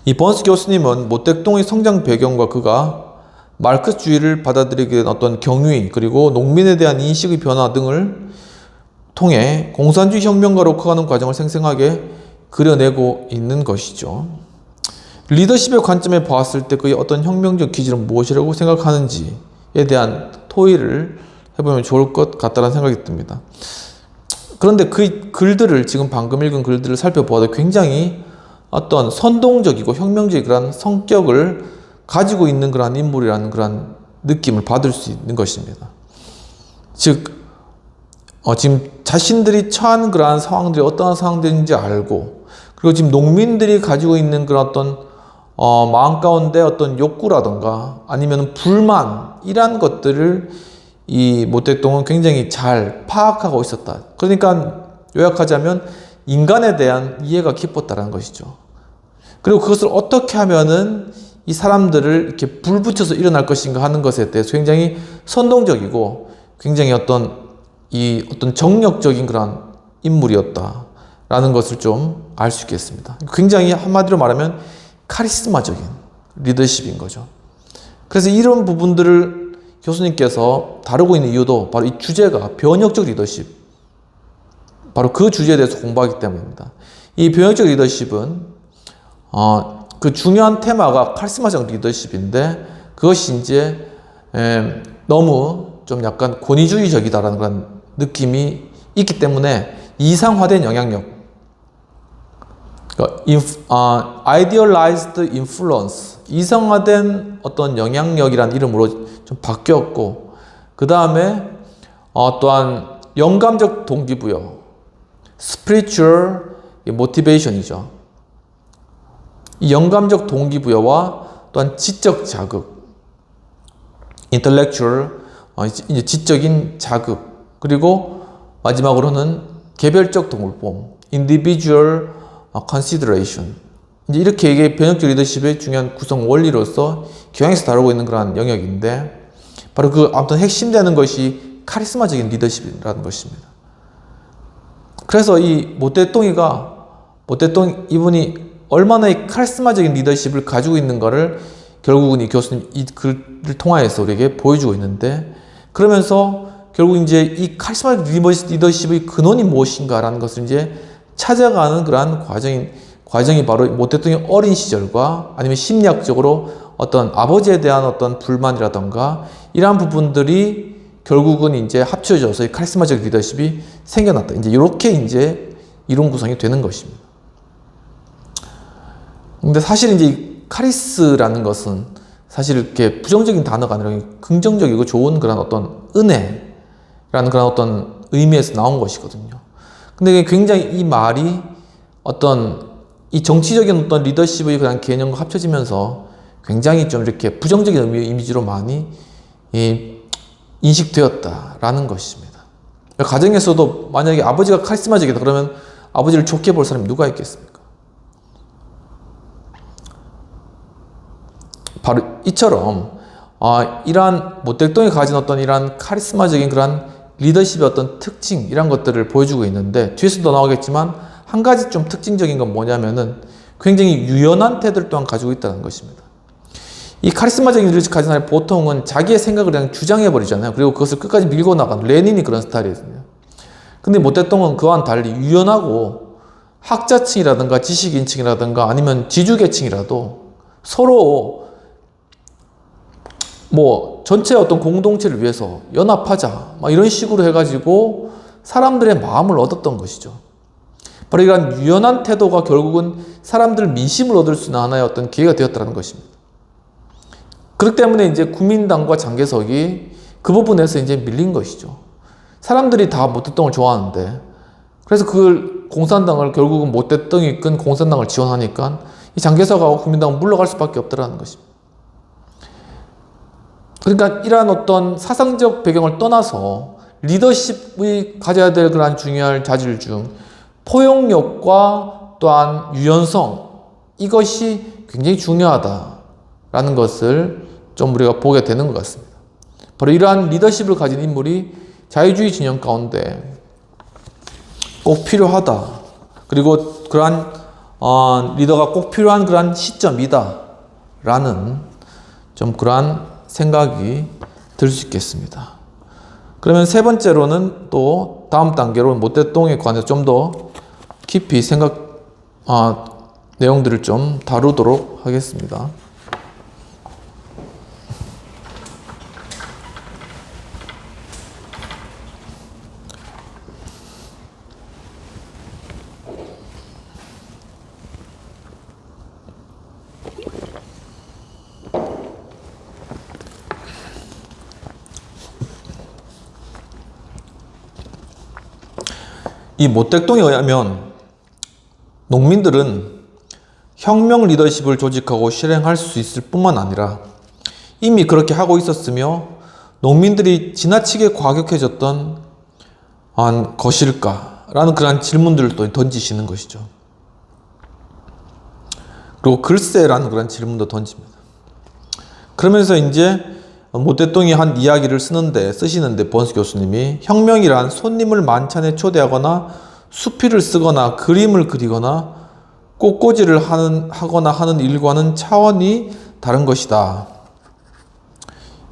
이 번스 교수님은 모택동의 성장 배경과 그가 마르크스주의를 받아들이게 된 어떤 경위, 그리고 농민에 대한 인식의 변화 등을 통해 공산주의 혁명가로 커가는 과정을 생생하게 그려내고 있는 것이죠. 리더십의 관점에 봤을 때 그의 어떤 혁명적 기질은 무엇이라고 생각하는지에 대한 토의를 해보면 좋을 것 같다는 생각이 듭니다. 그런데 그 글들을, 지금 방금 읽은 글들을 살펴보아도 굉장히 어떤 선동적이고 혁명적인 그런 성격을 가지고 있는 그러한 인물이라는 그러한 느낌을 받을 수 있는 것입니다. 즉, 지금 자신들이 처한 그러한 상황들이 어떠한 상황들인지 알고, 그리고 지금 농민들이 가지고 있는 그런 어떤 마음 가운데 어떤 욕구라던가 아니면 불만, 이러한 것들을 이 모택동은 굉장히 잘 파악하고 있었다. 그러니까 요약하자면 인간에 대한 이해가 깊었다는 것이죠. 그리고 그것을 어떻게 하면은 이 사람들을 이렇게 불 붙여서 일어날 것인가 하는 것에 대해서 굉장히 선동적이고 굉장히 어떤 정력적인 그런 인물이었다라는 것을 좀 알 수 있겠습니다. 굉장히 한마디로 말하면 카리스마적인 리더십인 거죠. 그래서 이런 부분들을 교수님께서 다루고 있는 이유도 바로 이 주제가 변혁적 리더십, 바로 그 주제에 대해서 공부하기 때문입니다. 이 변혁적 리더십은 그 중요한 테마가 카리스마적 리더십인데, 그것이 이제 너무 좀 약간 권위주의적이다라는 그런 느낌이 있기 때문에 이상화된 영향력, 그러니까 idealized influence, 이상화된 어떤 영향력이라는 이름으로 좀 바뀌었고, 그 다음에 또한 영감적 동기부여, spiritual motivation이죠. 이 영감적 동기부여와 또한 지적 자극, intellectual, 이제 지적인 자극, 그리고 마지막으로는 개별적 동물범, individual consideration. 이제 이렇게 이게 변혁적 리더십의 중요한 구성 원리로서 교양에서 다루고 있는 그러한 영역인데, 바로 아무튼 핵심되는 것이 카리스마적인 리더십이라는 것입니다. 그래서 이 모태똥 이분이 얼마나 이 카리스마적인 리더십을 가지고 있는가를 결국은 이 교수님 이 글을 통하여서 우리에게 보여주고 있는데, 그러면서 결국 이제 이 카리스마적 리더십의 근원이 무엇인가라는 것을 이제 찾아가는 그러한 과정이 바로 모태똥의 어린 시절과 아니면 심리학적으로 어떤 아버지에 대한 어떤 불만이라던가 이러한 부분들이 결국은 이제 합쳐져서 이 카리스마적 리더십이 생겨났다. 이제 이렇게 이제 이론 구성이 되는 것입니다. 근데 사실 이제 카리스라는 것은 사실 이렇게 부정적인 단어가 아니라 긍정적이고 좋은 그런 어떤 은혜라는 그런 어떤 의미에서 나온 것이거든요. 근데 굉장히 이 말이 이 정치적인 어떤 리더십의 그런 개념과 합쳐지면서 굉장히 좀 이렇게 부정적인 의미의 이미지로 많이 인식되었다라는 것입니다. 가정에서도 만약에 아버지가 카리스마적이다 그러면 아버지를 좋게 볼 사람이 누가 있겠습니까? 바로 이처럼 이러한 모택동이 가진 어떤 이러한 카리스마적인 그러한 리더십의 어떤 특징, 이런 것들을 보여주고 있는데, 뒤에서도 나오겠지만 한 가지 좀 특징적인 건 뭐냐면은 굉장히 유연한 태도를 또한 가지고 있다는 것입니다. 이 카리스마적인 리더십 가진 사람이 보통은 자기의 생각을 그냥 주장해버리잖아요. 그리고 그것을 끝까지 밀고 나가는 레닌이 그런 스타일이거든요. 근데 모택동은 그와는 달리 유연하고 학자층이라든가 지식인층이라든가 아니면 지주계층이라도 서로 전체 어떤 공동체를 위해서 연합하자, 이런 식으로 해가지고 사람들의 마음을 얻었던 것이죠. 바로 이러한 유연한 태도가 결국은 사람들 민심을 얻을 수 있는 하나의 어떤 기회가 되었다는 것입니다. 그렇기 때문에 이제 국민당과 장개석이 그 부분에서 이제 밀린 것이죠. 사람들이 다 모택동을 좋아하는데, 그래서 그걸 공산당을 결국은 모택동이 이끈 공산당을 지원하니까 이 장개석하고 국민당은 물러갈 수밖에 없더라는 것입니다. 그러니까 이러한 어떤 사상적 배경을 떠나서 리더십이 가져야 될 그러한 중요한 자질 중 포용력과 또한 유연성, 이것이 굉장히 중요하다라는 것을 좀 우리가 보게 되는 것 같습니다. 바로 이러한 리더십을 가진 인물이 자유주의 진영 가운데 꼭 필요하다. 그리고 그러한 리더가 꼭 필요한 그러한 시점이다. 라는 좀 그러한 생각이 들 수 있겠습니다. 그러면 세 번째로는 또 다음 단계로 모택동에 관해서 좀 더 깊이 내용들을 좀 다루도록 하겠습니다. 이 모택동에 의하면 농민들은 혁명 리더십을 조직하고 실행할 수 있을 뿐만 아니라 이미 그렇게 하고 있었으며 농민들이 지나치게 과격해졌던 것일까라는 그런 질문들을 또 던지시는 것이죠. 그리고 글쎄라는 그런 질문도 던집니다. 그러면서 이제 모택동이 한 이야기를 쓰시는데 번스 교수님이 혁명이란 손님을 만찬에 초대하거나 수필을 쓰거나 그림을 그리거나 꽃꽂이를 하거나 하는 일과는 차원이 다른 것이다.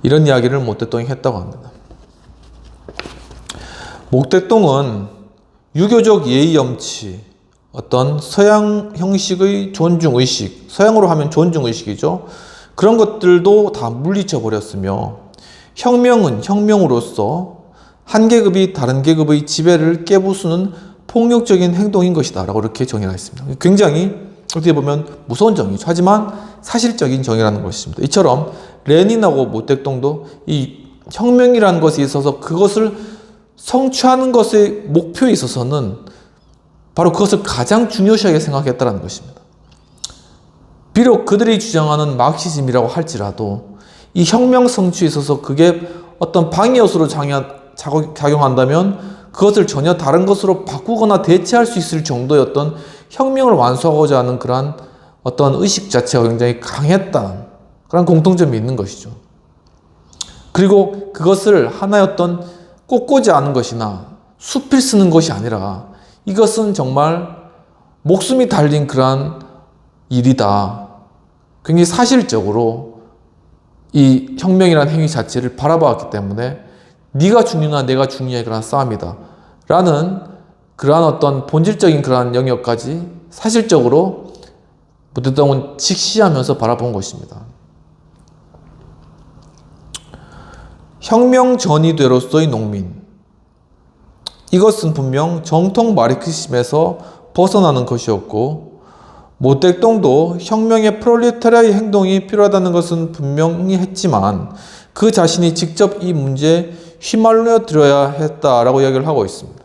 이런 이야기를 모택동이 했다고 합니다. 모택동은 유교적 예의 염치, 어떤 서양 형식의 존중의식, 서양으로 하면 존중의식이죠. 그런 것들도 다 물리쳐 버렸으며 혁명은 혁명으로서 한 계급이 다른 계급의 지배를 깨부수는 폭력적인 행동인 것이다 라고 이렇게 정의를 했습니다. 굉장히 어떻게 보면 무서운 정의죠. 하지만 사실적인 정의라는 것입니다. 이처럼 레닌하고 모택동도 이 혁명이라는 것에 있어서 그것을 성취하는 것의 목표에 있어서는 바로 그것을 가장 중요시하게 생각했다는 것입니다. 비록 그들이 주장하는 마르크시즘이라고 할지라도 이 혁명 성취에 있어서 그게 어떤 방해 요소로 작용한다면 그것을 전혀 다른 것으로 바꾸거나 대체할 수 있을 정도의 어떤 혁명을 완수하고자 하는 그러한 어떤 의식 자체가 굉장히 강했다는 그런 공통점이 있는 것이죠. 그리고 그것을 하나의 어떤 꽃꽂이 하는 것이나 수필 쓰는 것이 아니라 이것은 정말 목숨이 달린 그러한 일이다. 굉장히 사실적으로 이 혁명이라는 행위 자체를 바라봤기 때문에 네가 중요나 내가 중요해 그런 싸움이다 라는 그러한 어떤 본질적인 그러한 영역까지 사실적으로 모택동은 직시하면서 바라본 것입니다. 혁명 전이되로서의 농민, 이것은 분명 정통 마르크시즘에서 벗어나는 것이었고 모택동도 혁명의 프롤레타리아의 행동이 필요하다는 것은 분명히 했지만 그 자신이 직접 이 문제에 휘말려 들어야 했다라고 이야기를 하고 있습니다.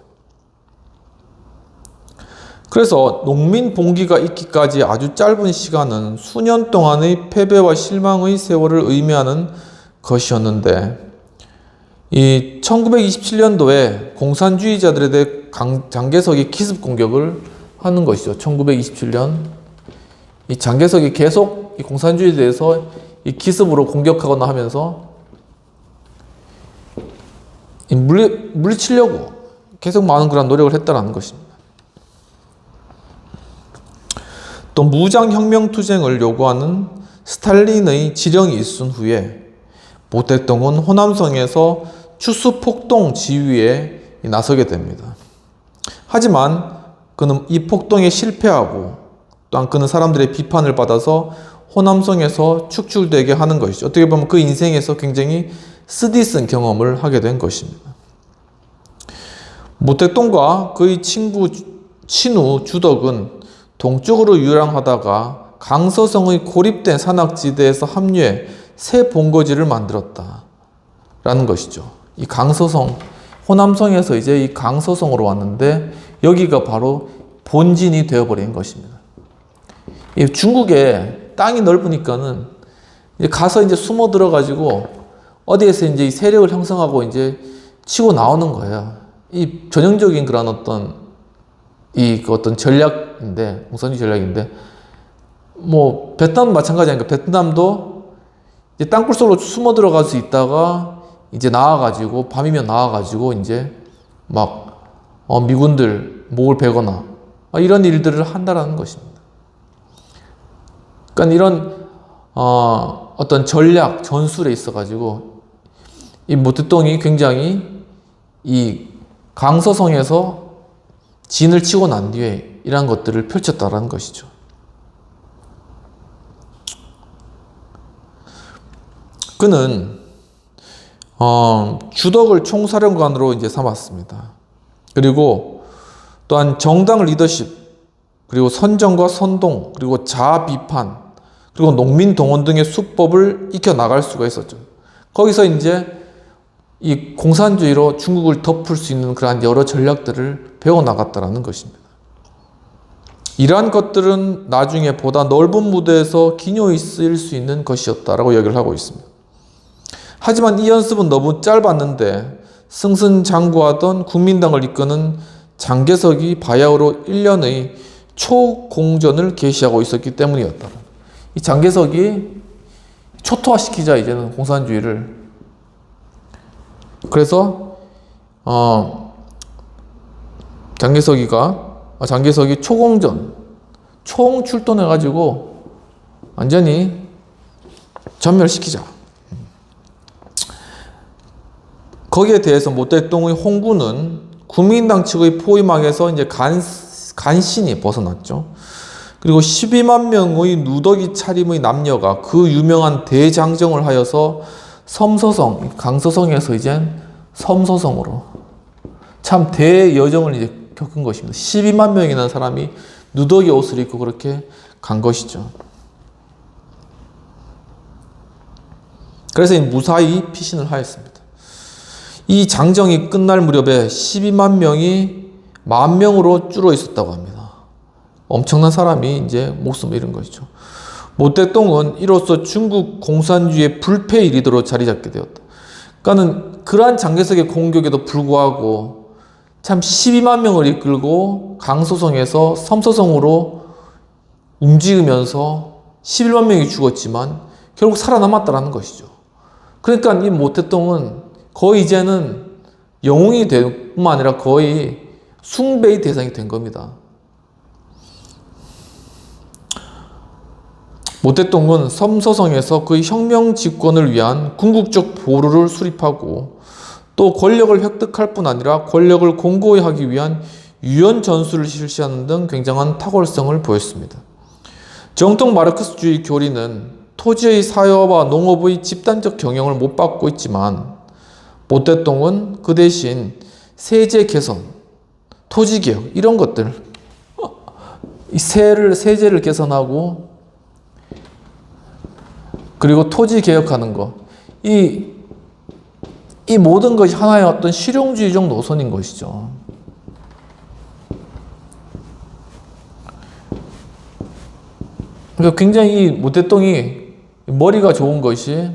그래서 농민 봉기가 있기까지 아주 짧은 시간은 수년 동안의 패배와 실망의 세월을 의미하는 것이었는데 이 1927년도에 공산주의자들에 대해 장개석이 기습 공격을 하는 것이죠. 1927년 이 장개석이 계속 이 공산주의에 대해서 이 기습으로 공격하거나 하면서 물리치려고 계속 많은 그런 노력을 했다는 것입니다. 또 무장혁명투쟁을 요구하는 스탈린의 지령이 있은 후에 모택동은 호남성에서 추수폭동 지휘에 나서게 됩니다. 하지만 그는 이 폭동에 실패하고 또한 그는 사람들의 비판을 받아서 호남성에서 축출되게 하는 것이죠. 어떻게 보면 그 인생에서 굉장히 쓰디쓴 경험을 하게 된 것입니다. 모택동과 그의 친우 주덕은 동쪽으로 유랑하다가 강서성의 고립된 산악지대에서 합류해 새 본거지를 만들었다 라는 것이죠. 이 강서성, 호남성에서 이제 이 강서성으로 왔는데 여기가 바로 본진이 되어버린 것입니다. 이 중국에 땅이 넓으니까는 이제 가서 이제 숨어 들어가지고 어디에서 이제 이 세력을 형성하고 이제 치고 나오는 거예요. 이 전형적인 그런 어떤 그 어떤 전략인데, 공산주의 전략인데, 뭐 베트남도 마찬가지 아닙니까? 베트남도 이제 땅굴 속으로 숨어 들어갈 수 있다가 이제 나와가지고 밤이면 나와가지고 이제 막 미군들 목을 베거나 이런 일들을 한다라는 것입니다. 그러니까 이런 어떤 전략 전술에 있어가지고 이 모택동이 굉장히 이 강서성에서 진을 치고 난 뒤에 이러한 것들을 펼쳤다라는 것이죠. 그는 주덕을 총사령관으로 이제 삼았습니다. 그리고 또한 정당 리더십, 그리고 선정과 선동, 그리고 자아 비판, 그리고 농민 동원 등의 수법을 익혀 나갈 수가 있었죠. 거기서 이제 이 공산주의로 중국을 덮을 수 있는 그러한 여러 전략들을 배워나갔다라는 것입니다. 이러한 것들은 나중에 보다 넓은 무대에서 기묘히 쓰일 수 있는 것이었다라고 이야기를 하고 있습니다. 하지만 이 연습은 너무 짧았는데 승승장구하던 국민당을 이끄는 장개석이 바야흐로 1년의 초공전을 개시하고 있었기 때문이었다. 이 장개석이 초토화시키자 이제는 공산주의를. 그래서 장개석이 초공전, 총출동해가지고 완전히 전멸시키자. 거기에 대해서 모택동의 홍구는 국민당 측의 포위망에서 이제 간신히 벗어났죠. 그리고 12만 명의 누더기 차림의 남녀가 그 유명한 대장정을 하여서 섬서성, 강서성에서 이젠 섬서성으로 참 대여정을 이제 겪은 것입니다. 12만 명이나 사람이 누더기 옷을 입고 그렇게 간 것이죠. 그래서 무사히 피신을 하였습니다. 이 장정이 끝날 무렵에 12만 명이 10,000명으로 줄어 있었다고 합니다. 엄청난 사람이 이제 목숨을 잃은 것이죠. 모택동은 이로써 중국 공산주의의 불패의 리더로 자리 잡게 되었다. 그러니까는 그러한 장개석의 공격에도 불구하고 참 12만 명을 이끌고 강서성에서 섬서성으로 움직이면서 11만 명이 죽었지만 결국 살아남았다는 것이죠. 그러니까 이 모택동은 거의 이제는 영웅이 될 뿐만 아니라 거의 숭배의 대상이 된 겁니다. 모택동은 섬서성에서 그의 혁명 집권을 위한 궁극적 보루를 수립하고 또 권력을 획득할 뿐 아니라 권력을 공고히 하기 위한 유연 전술을 실시하는 등 굉장한 탁월성을 보였습니다. 정통 마르크스주의 교리는 토지의 사회화와 농업의 집단적 경영을 못 받고 있지만 모택동은 그 대신 세제 개선, 토지 개혁 이런 것들, 이 세제를 개선하고 그리고 토지 개혁하는 것, 이 모든 것이 하나의 어떤 실용주의적 노선인 것이죠. 그러니까 굉장히 모택동이 머리가 좋은 것이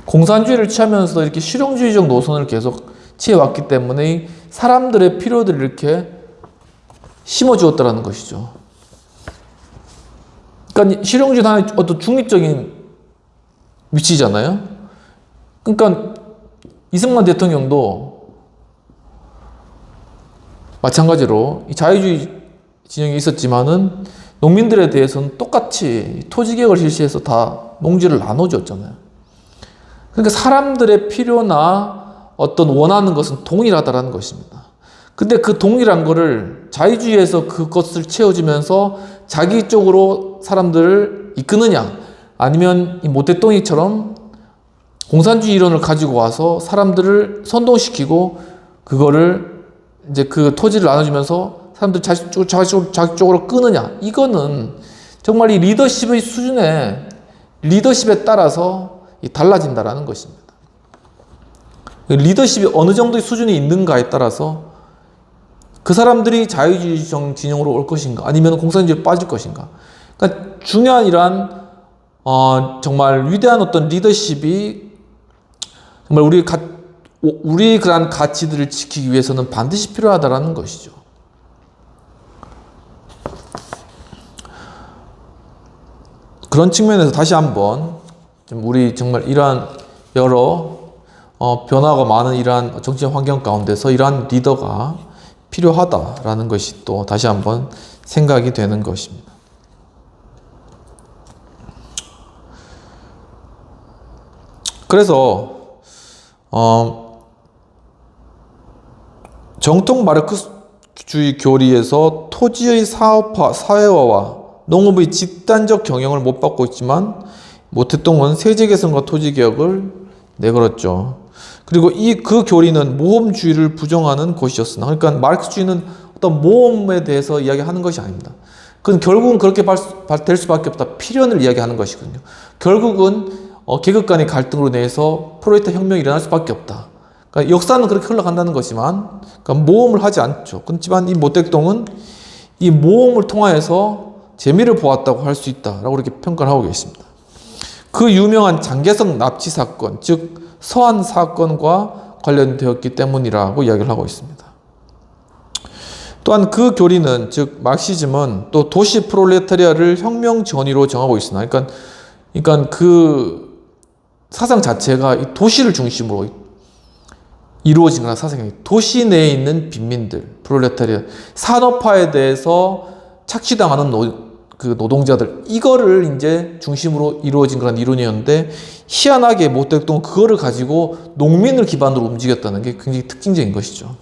공산주의를 취하면서 이렇게 실용주의적 노선을 계속 취해왔기 때문에 사람들의 필요들을 이렇게 심어주었다는 것이죠. 그러니까 실용주의는 하나의 어떤 중립적인 위치잖아요. 그러니까 이승만 대통령도 마찬가지로 이 자유주의 진영이 있었지만은 농민들에 대해서는 똑같이 토지개혁을 실시해서 다 농지를 나눠줬잖아요. 그러니까 사람들의 필요나 어떤 원하는 것은 동일하다는 것입니다. 근데 그 동일한 거를 자유주의에서 그것을 채워주면서 자기 쪽으로 사람들을 이끄느냐, 아니면 이 모택동이처럼 공산주의 이론을 가지고 와서 사람들을 선동시키고 그거를 이제 그 토지를 나눠주면서 사람들 자기 쪽으로 끄느냐, 이거는 정말 이 리더십의 수준에 리더십에 따라서 달라진다라는 것입니다. 리더십이 어느 정도의 수준이 있는가에 따라서 그 사람들이 자유주의 진영으로 올 것인가 아니면 공산주의로 빠질 것인가. 그러니까 중요한 이러한 정말 위대한 어떤 리더십이 정말 우리 그러한 가치들을 지키기 위해서는 반드시 필요하다라는 것이죠. 그런 측면에서 다시 한번 우리 정말 이러한 여러 변화가 많은 이러한 정치적 환경 가운데서 이러한 리더가 필요하다라는 것이 또 다시 한번 생각이 되는 것입니다. 그래서 정통 마르크스주의 교리에서 토지의 사회화와 농업의 집단적 경영을 못 받고 있지만 모택동은 세제 개선과 토지 개혁을 내걸었죠. 그리고 그 교리는 모험주의를 부정하는 것이었으나, 그러니까 마르크스주의는 어떤 모험에 대해서 이야기하는 것이 아닙니다. 그건 결국은 그렇게 될 수밖에 없다. 필연을 이야기하는 것이거든요. 결국은 계급 간의 갈등으로 인해서 프롤레타리아 혁명이 일어날 수밖에 없다. 그러니까 역사는 그렇게 흘러간다는 거지만, 그러니까 모험을 하지 않죠. 그렇지만 이 모택동은 이 모험을 통하여서 재미를 보았다고 할 수 있다라고 이렇게 평가를 하고 계십니다. 그 유명한 장개석 납치 사건, 즉 서한 사건과 관련되었기 때문이라고 이야기를 하고 있습니다. 또한 그 교리는, 즉 막시즘은 또 도시 프롤레타리아를 혁명 전위로 정하고 있습니다. 그러니까 그 사상 자체가 이 도시를 중심으로 이루어진 그런 사상이에요. 도시 내에 있는 빈민들, 프롤레타리아, 산업화에 대해서 착취당하는 노동자들, 이거를 이제 중심으로 이루어진 그런 이론이었는데, 희한하게 모택동은 그거를 가지고 농민을 기반으로 움직였다는 게 굉장히 특징적인 것이죠.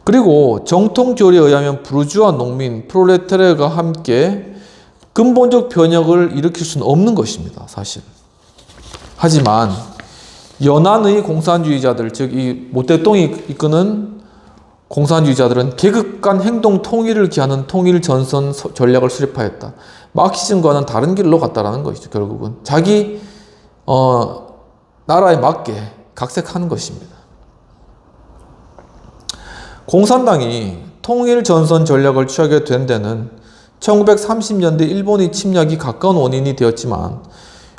그리고 정통 교리에 의하면 부르주아, 농민, 프롤레타리아가 함께 근본적 변혁을 일으킬 수는 없는 것입니다, 사실. 하지만 연안의 공산주의자들, 즉 이 모택동이 이끄는 공산주의자들은 계급 간 행동 통일을 기하는 통일 전선 전략을 수립하였다. 마르크시즘과는 다른 길로 갔다라는 것이죠. 결국은 자기 나라에 맞게 각색하는 것입니다. 공산당이 통일 전선 전략을 취하게 된 데는 1930년대 일본의 침략이 가까운 원인이 되었지만,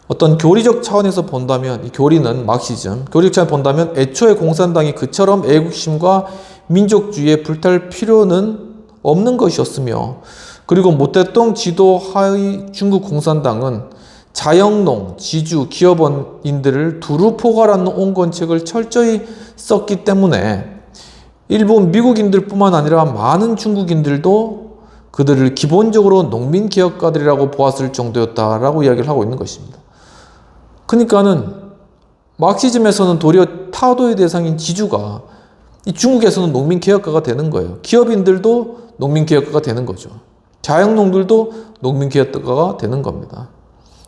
어떤 교리적 차원에서 본다면, 이 교리는 마르크시즘, 교리적 차원에서 본다면 애초에 공산당이 그처럼 애국심과 민족주의에 불탈 필요는 없는 것이었으며, 그리고 모택동 지도 하의 중국 공산당은 자영농, 지주, 기업인들을 두루 포괄하는 온건책을 철저히 썼기 때문에 일본 미국인들 뿐만 아니라 많은 중국인들도 그들을 기본적으로 농민개혁가들이라고 보았을 정도였다라고 이야기를 하고 있는 것입니다. 그러니까는 마르크시즘에서는 도리어 타도의 대상인 지주가 이 중국에서는 농민개혁가가 되는 거예요. 기업인들도 농민개혁가가 되는 거죠. 자영농들도 농민개혁가가 되는 겁니다.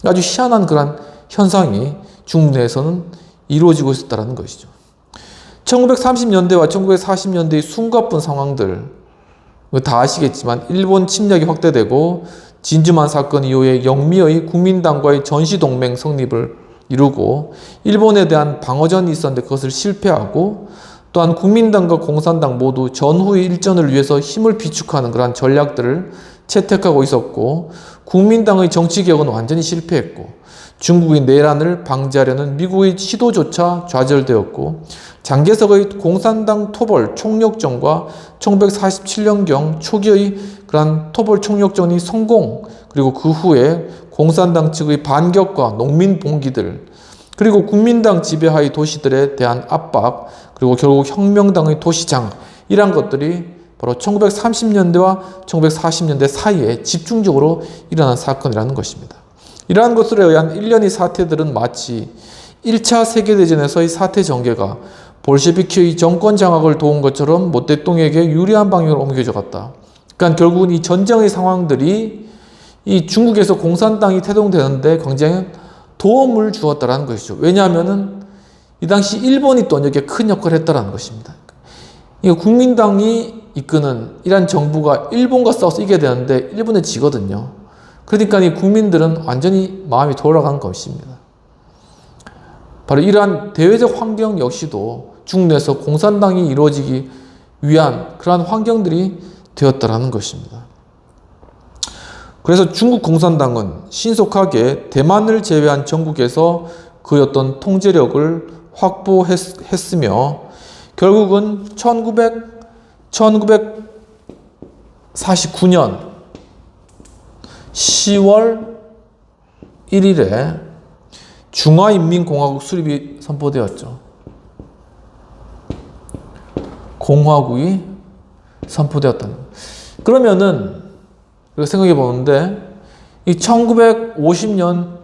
아주 희한한 그런 현상이 중국 내에서는 이루어지고 있었다는 것이죠. 1930년대와 1940년대의 숨가쁜 상황들, 다 아시겠지만 일본 침략이 확대되고 진주만 사건 이후에 영미의 국민당과의 전시동맹 성립을 이루고 일본에 대한 방어전이 있었는데 그것을 실패하고, 또한 국민당과 공산당 모두 전후의 일전을 위해서 힘을 비축하는 그러한 전략들을 채택하고 있었고, 국민당의 정치개혁은 완전히 실패했고, 중국의 내란을 방지하려는 미국의 시도조차 좌절되었고, 장개석의 공산당 토벌 총력전과 1947년경 초기의 그러한 토벌 총력전이 성공, 그리고 그 후에 공산당 측의 반격과 농민 봉기들, 그리고 국민당 지배하의 도시들에 대한 압박, 그리고 결국 혁명당의 도시장, 이러한 것들이 바로 1930년대와 1940년대 사이에 집중적으로 일어난 사건이라는 것입니다. 이러한 것들에 의한 일련의 사태들은 마치 1차 세계대전에서의 사태 전개가 볼셰비키의 정권 장악을 도운 것처럼 모택동에게 유리한 방향으로 옮겨져 갔다. 그러니까 결국은 이 전쟁의 상황들이 이 중국에서 공산당이 태동되는데 굉장히 도움을 주었다는 것이죠. 왜냐하면은 이 당시 일본이 또 여기에 큰 역할을 했다는 것입니다. 국민당이 이끄는 이란 정부가 일본과 싸워서 이겨야 되는데 일본에 지거든요. 그러니까 이 국민들은 완전히 마음이 돌아간 것입니다. 바로 이러한 대외적 환경 역시도 중국 내에서 공산당이 이루어지기 위한 그러한 환경들이 되었다는 것입니다. 그래서 중국 공산당은 신속하게 대만을 제외한 전국에서 그의 어떤 통제력을 확보했으며, 결국은 1949년 10월 1일에 중화인민공화국 수립이 선포되었죠. 공화국이 선포되었다는. 그러면은 생각해 보는데, 이 1950년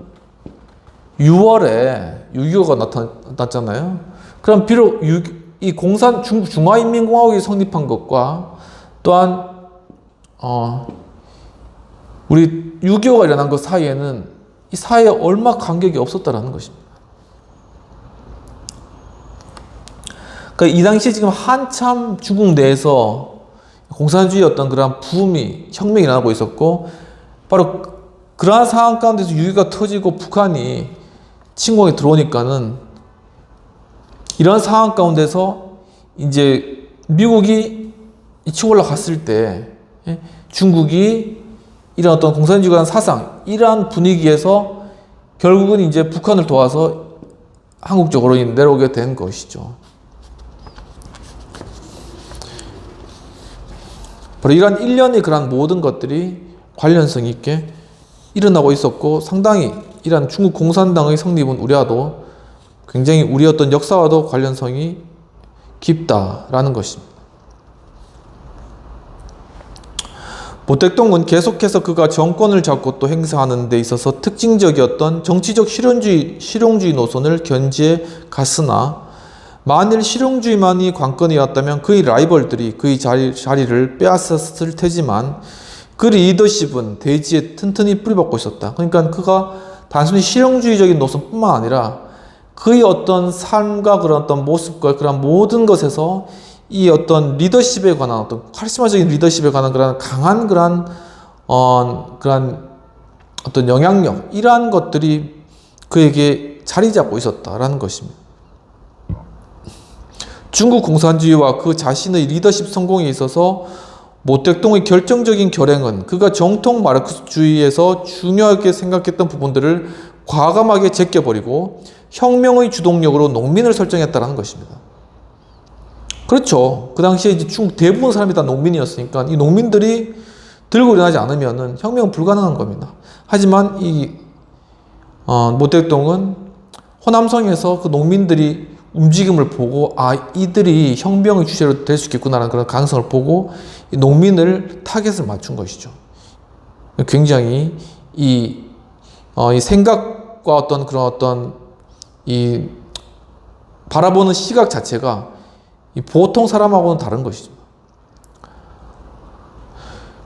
6월에 6.25가 나타났잖아요. 그럼 비록 이 중국 중화인민공화국이 성립한 것과 또한 우리 6.25가 일어난 것 사이에는 이 사이에 얼마 간격이 없었다라는 것입니다. 그러니까 이 당시에 지금 한참 중국 내에서 공산주의 어떤 그런 붐이, 혁명이 일어나고 있었고, 바로 그러한 상황 가운데서 유기가 터지고 북한이 침공에 들어오니까는 이런 상황 가운데서 이제 미국이 치고 올라갔을 때 중국이 이런 어떤 공산주의에 관한 사상, 이러한 분위기에서 결국은 이제 북한을 도와서 한국 쪽으로 내려오게 된 것이죠. 바로 이러한 일련의 그런 모든 것들이 관련성 있게 일어나고 있었고, 상당히 이러한 중국 공산당의 성립은 우리와도 굉장히 우리 어떤 역사와도 관련성이 깊다라는 것입니다. 모택동은 계속해서 그가 정권을 잡고 또 행사하는 데 있어서 특징적이었던 정치적 실용주의 노선을 견지해 갔으나, 만일 실용주의만이 관건이었다면 그의 라이벌들이 그의 자리를 빼앗았을 테지만 그 리더십은 대지에 튼튼히 뿌리박고 있었다. 그러니까 그가 단순히 실용주의적인 노선뿐만 아니라 그의 어떤 삶과 그런 어떤 모습과 그런 모든 것에서 이 어떤 리더십에 관한 어떤 카리스마적인 리더십에 관한 그런 강한 그런 어떤 영향력, 이러한 것들이 그에게 자리 잡고 있었다라는 것입니다. 중국 공산주의와 그 자신의 리더십 성공에 있어서 모택동의 결정적인 결행은 그가 정통 마르크스주의에서 중요하게 생각했던 부분들을 과감하게 제껴버리고 혁명의 주동력으로 농민을 설정했다는 것입니다. 그렇죠. 그 당시에 이제 중국 대부분 사람이 다 농민이었으니까 이 농민들이 들고 일어나지 않으면 혁명은 불가능한 겁니다. 하지만 이 모택동은 호남성에서 그 농민들이 움직임을 보고 이들이 혁명의 주체로 될 수 있겠구나라는 그런 가능성을 보고 이 농민을 타겟을 맞춘 것이죠. 굉장히 이 생각과 어떤 그런 어떤 이 바라보는 시각 자체가 이 보통 사람하고는 다른 것이죠.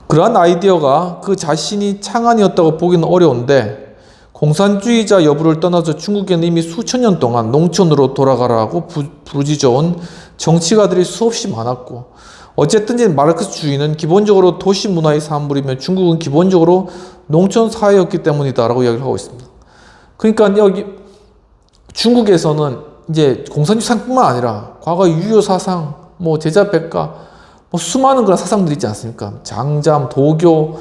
그러한 아이디어가 그 자신이 창안이었다고 보기는 어려운데, 공산주의자 여부를 떠나서 중국에는 이미 수천 년 동안 농촌으로 돌아가라고 부르짖어온 정치가들이 수없이 많았고, 어쨌든지 마르크스주의는 기본적으로 도시 문화의 산물이며 중국은 기본적으로 농촌 사회였기 때문이다라고 이야기를 하고 있습니다. 그러니까 여기 중국에서는 이제 공산주의 사상뿐만 아니라 과거 유교 사상, 제자백가, 수많은 그런 사상들이 있지 않습니까? 장잠, 도교,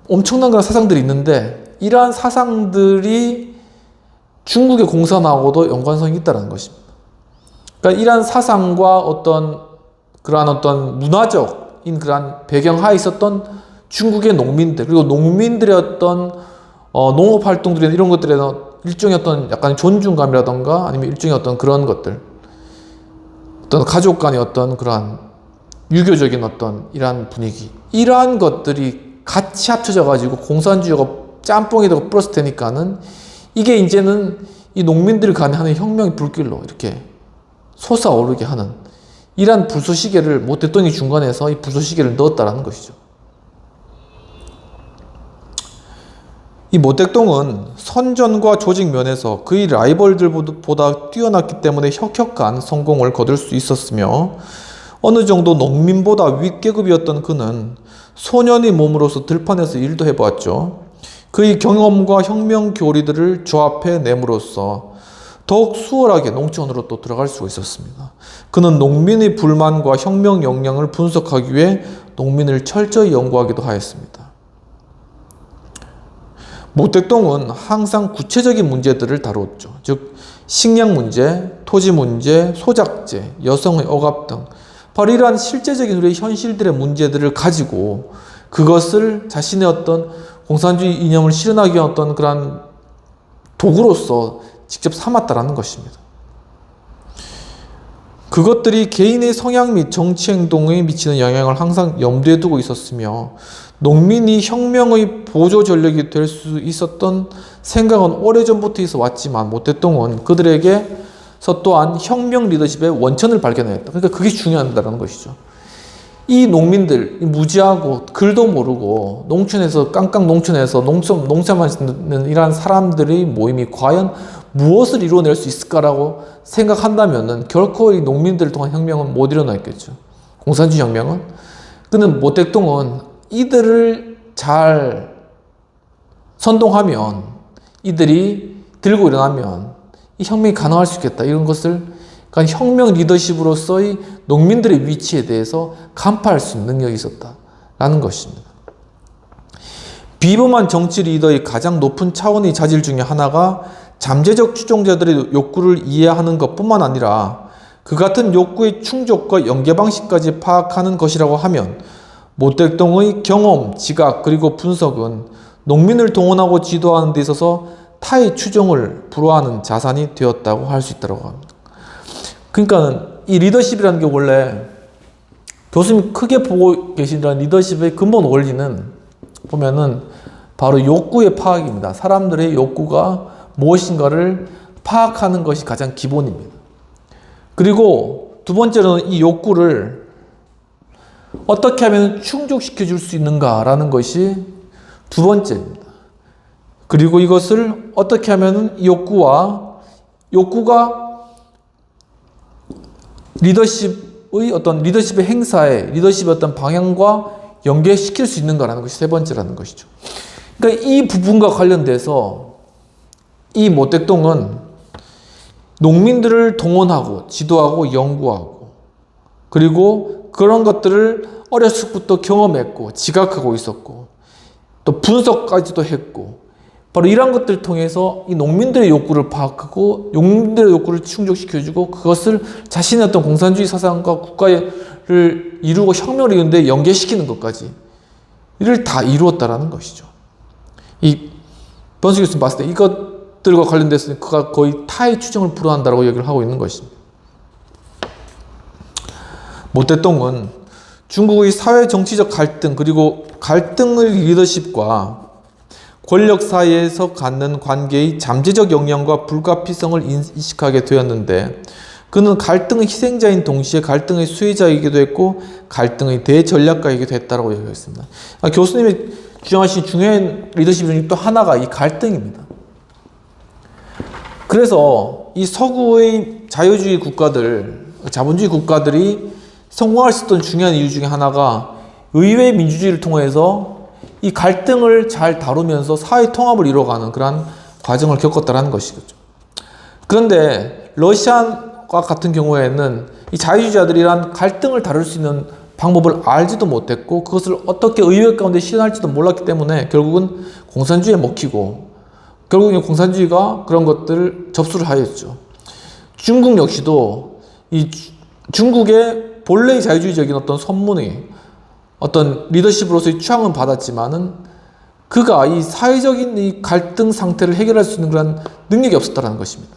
엄청난 그런 사상들이 있는데, 이러한 사상들이 중국의 공산하고도 연관성이 있다는 것입니다. 그러니까 이러한 사상과 그러한 어떤 문화적인 그러한 배경하에 있었던 중국의 농민들, 그리고 농민들의 어떤 농업 활동들이나 이런 것들에 일종의 어떤 약간 존중감이라던가 아니면 일종의 어떤 그런 것들, 어떤 가족 간의 어떤 그러한 유교적인 어떤 이러한 분위기, 이러한 것들이 같이 합쳐져 가지고 공산주의가 짬뽕이 되고 플러스 되니까는 이게 이제는 이 농민들을 가는 혁명의 불길로 이렇게 솟아오르게 하는 이러한 불쏘시개를 모택동이 중간에서 이 불쏘시개를 넣었다라는 것이죠. 이 모택동은 선전과 조직 면에서 그의 라이벌들보다 뛰어났기 때문에 혁혁한 성공을 거둘 수 있었으며, 어느 정도 농민보다 윗계급이었던 그는 소년의 몸으로서 들판에서 일도 해보았죠. 그의 경험과 혁명 교리들을 조합해 내므로써 더욱 수월하게 농촌으로 또 들어갈 수가 있었습니다. 그는 농민의 불만과 혁명 역량을 분석하기 위해 농민을 철저히 연구하기도 하였습니다. 모택동은 항상 구체적인 문제들을 다뤘죠. 즉 식량 문제, 토지 문제, 소작제, 여성의 억압 등 바로 이러한 실제적인 우리의 현실들의 문제들을 가지고 그것을 자신의 어떤 공산주의 이념을 실현하기 위한 어떤 그런 도구로서 직접 삼았다라는 것입니다. 그것들이 개인의 성향 및 정치 행동에 미치는 영향을 항상 염두에 두고 있었으며, 농민이 혁명의 보조 전력이 될 수 있었던 생각은 오래전부터 있어 왔지만 모택동은 그들에게서 또한 혁명 리더십의 원천을 발견했다. 그러니까 그게 중요하다는 것이죠. 이 농민들, 무지하고 글도 모르고 농촌에서 깡깡 농촌에서 농사만 짓는 이러한 사람들의 모임이 과연 무엇을 이루어낼 수 있을까라고 생각한다면은 결코 이 농민들을 통한 혁명은 못 일어났겠죠. 공산주의 혁명은. 근데 모택동은 이들을 잘 선동하면, 이들이 들고 일어나면 이 혁명이 가능할 수 있겠다. 이런 것을 그러니까 혁명 리더십으로서의 농민들의 위치에 대해서 간파할 수 있는 능력이 있었다라는 것입니다. 비범한 정치 리더의 가장 높은 차원의 자질 중에 하나가 잠재적 추종자들의 욕구를 이해하는 것뿐만 아니라 그 같은 욕구의 충족과 연계 방식까지 파악하는 것이라고 하면 모택동의 경험, 지각 그리고 분석은 농민을 동원하고 지도하는 데 있어서 타의 추종을 불허하는 자산이 되었다고 할 수 있다고 합니다. 그러니까 이 리더십이라는 게 원래 교수님 크게 보고 계시는 리더십의 근본 원리는 보면은 바로 욕구의 파악입니다. 사람들의 욕구가 무엇인가를 파악하는 것이 가장 기본입니다. 그리고 두 번째로는 이 욕구를 어떻게 하면 충족시켜 줄 수 있는가라는 것이 두 번째입니다. 그리고 이것을 어떻게 하면 이 욕구가 리더십의 행사에 리더십의 어떤 방향과 연계시킬 수 있는가라는 것이 세 번째라는 것이죠. 그러니까 이 부분과 관련돼서 이 모택동은 농민들을 동원하고 지도하고 연구하고 그리고 그런 것들을 어렸을 때부터 경험했고 지각하고 있었고 또 분석까지도 했고 바로 이러한 것들을 통해서 이 농민들의 욕구를 파악하고 농민들의 욕구를 충족시켜주고 그것을 자신의 어떤 공산주의 사상과 국가를 이루고 혁명을 이루는데 연계시키는 것까지 이를 다 이루었다라는 것이죠. 이 번수 교수님 봤을 때 이것들과 관련돼서 그가 거의 타의 추정을 불허한다고 얘기를 하고 있는 것입니다. 모택동은 중국의 사회 정치적 갈등 그리고 갈등의 리더십과 권력 사이에서 갖는 관계의 잠재적 영향과 불가피성을 인식하게 되었는데 그는 갈등의 희생자인 동시에 갈등의 수혜자이기도 했고 갈등의 대전략가이기도 했다고 얘기했습니다. 교수님이 주장하신 중요한 리더십 중에 또 하나가 이 갈등입니다. 그래서 이 서구의 자유주의 국가들, 자본주의 국가들이 성공할 수 있던 중요한 이유 중에 하나가 의회 민주주의를 통해서 이 갈등을 잘 다루면서 사회 통합을 이뤄가는 그러한 과정을 겪었다는 것이겠죠. 그런데 러시아와 같은 경우에는 이 자유주의자들이란 갈등을 다룰 수 있는 방법을 알지도 못했고 그것을 어떻게 의회 가운데 실현할지도 몰랐기 때문에 결국은 공산주의에 먹히고 결국은 공산주의가 그런 것들을 접수를 하였죠. 중국 역시도 이 중국의 본래의 자유주의적인 어떤 선문이 어떤 리더십으로서의 추앙은 받았지만은 그가 이 사회적인 이 갈등 상태를 해결할 수 있는 그런 능력이 없었다는 것입니다.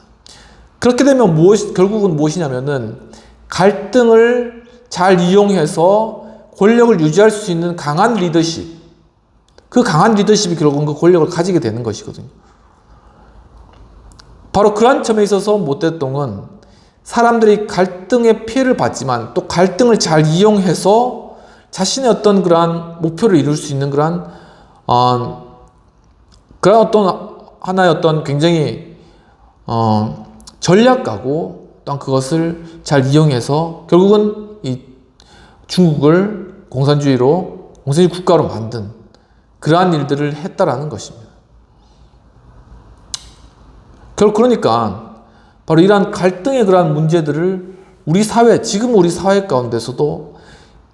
그렇게 되면 결국은 무엇이냐면은 갈등을 잘 이용해서 권력을 유지할 수 있는 강한 리더십, 그 강한 리더십이 결국은 그 권력을 가지게 되는 것이거든요. 바로 그런 점에 있어서 모택동은 사람들이 갈등의 피해를 받지만 또 갈등을 잘 이용해서 자신의 어떤 그러한 목표를 이룰 수 있는 그러한 어떤 하나의 어떤 굉장히 전략가고 또한 그것을 잘 이용해서 결국은 이 중국을 공산주의 국가로 만든 그러한 일들을 했다라는 것입니다. 그러니까 바로 이러한 갈등의 그러한 문제들을 지금 우리 사회 가운데서도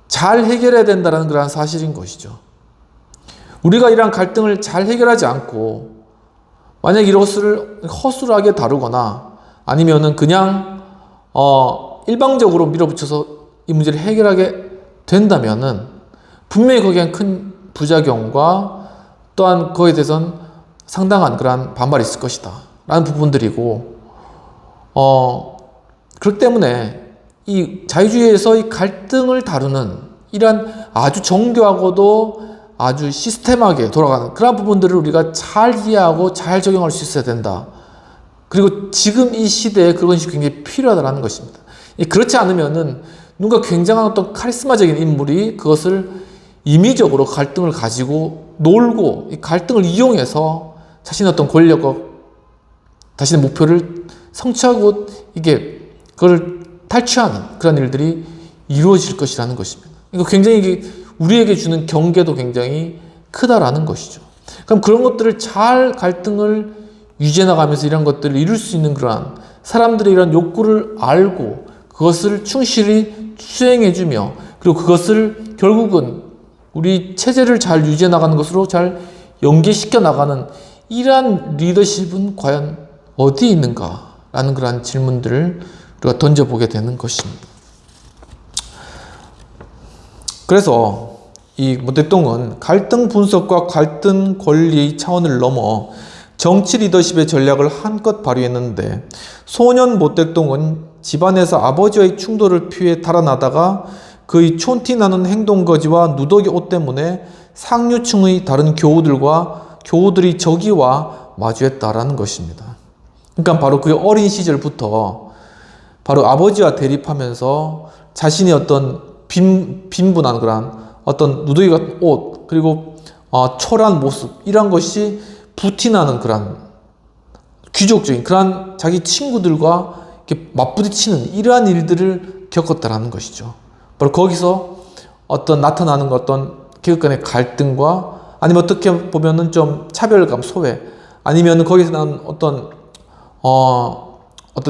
잘 해결해야 된다는 그러한 사실인 것이죠. 우리가 이러한 갈등을 잘 해결하지 않고 만약 이것을 허술하게 다루거나 아니면은 그냥 일방적으로 밀어붙여서 이 문제를 해결하게 된다면은 분명히 거기에 큰 부작용과 또한 그거에 대해서는 상당한 그러한 반발이 있을 것이다 라는 부분들이고 그렇기 때문에 이 자유주의에서 이 갈등을 다루는 이러한 아주 정교하고도 아주 시스템하게 돌아가는 그런 부분들을 우리가 잘 이해하고 잘 적용할 수 있어야 된다. 그리고 지금 이 시대에 그런 것이 굉장히 필요하다는 것입니다. 그렇지 않으면은 누가 굉장한 어떤 카리스마적인 인물이 그것을 임의적으로 갈등을 가지고 놀고 이 갈등을 이용해서 자신의 어떤 권력과 자신의 목표를 성취하고 그걸 탈취하는 그런 일들이 이루어질 것이라는 것입니다. 이거 굉장히 우리에게 주는 경계도 굉장히 크다라는 것이죠. 그럼 그런 것들을 잘 갈등을 유지해 나가면서 이런 것들을 이룰 수 있는 그러한 사람들의 이런 욕구를 알고 그것을 충실히 수행해주며 그리고 그것을 결국은 우리 체제를 잘 유지해 나가는 것으로 잘 연계시켜 나가는 이러한 리더십은 과연 어디에 있는가라는 그러한 질문들을 우리가 던져보게 되는 것입니다. 그래서 이 모택동은 갈등 분석과 갈등 권리 차원을 넘어 정치 리더십의 전략을 한껏 발휘했는데 소년 모택동은 집안에서 아버지와의 충돌을 피해 달아나다가 그의 촌티나는 행동거지와 누더기 옷 때문에 상류층의 다른 교우들이 저기와 마주했다라는 것입니다. 그러니까 바로 그 어린 시절부터 바로 아버지와 대립하면서 자신의 어떤 빈분한 그런 어떤 누더기 같은 옷 그리고 초라한 모습 이런 것이 부티나는 그런 귀족적인 그런 자기 친구들과 이렇게 맞부딪히는 이러한 일들을 겪었다라는 것이죠. 바로 거기서 어떤 나타나는 어떤 계급 간의 갈등과 아니면 어떻게 보면은 좀 차별감, 소외 아니면 거기서 나는 어떤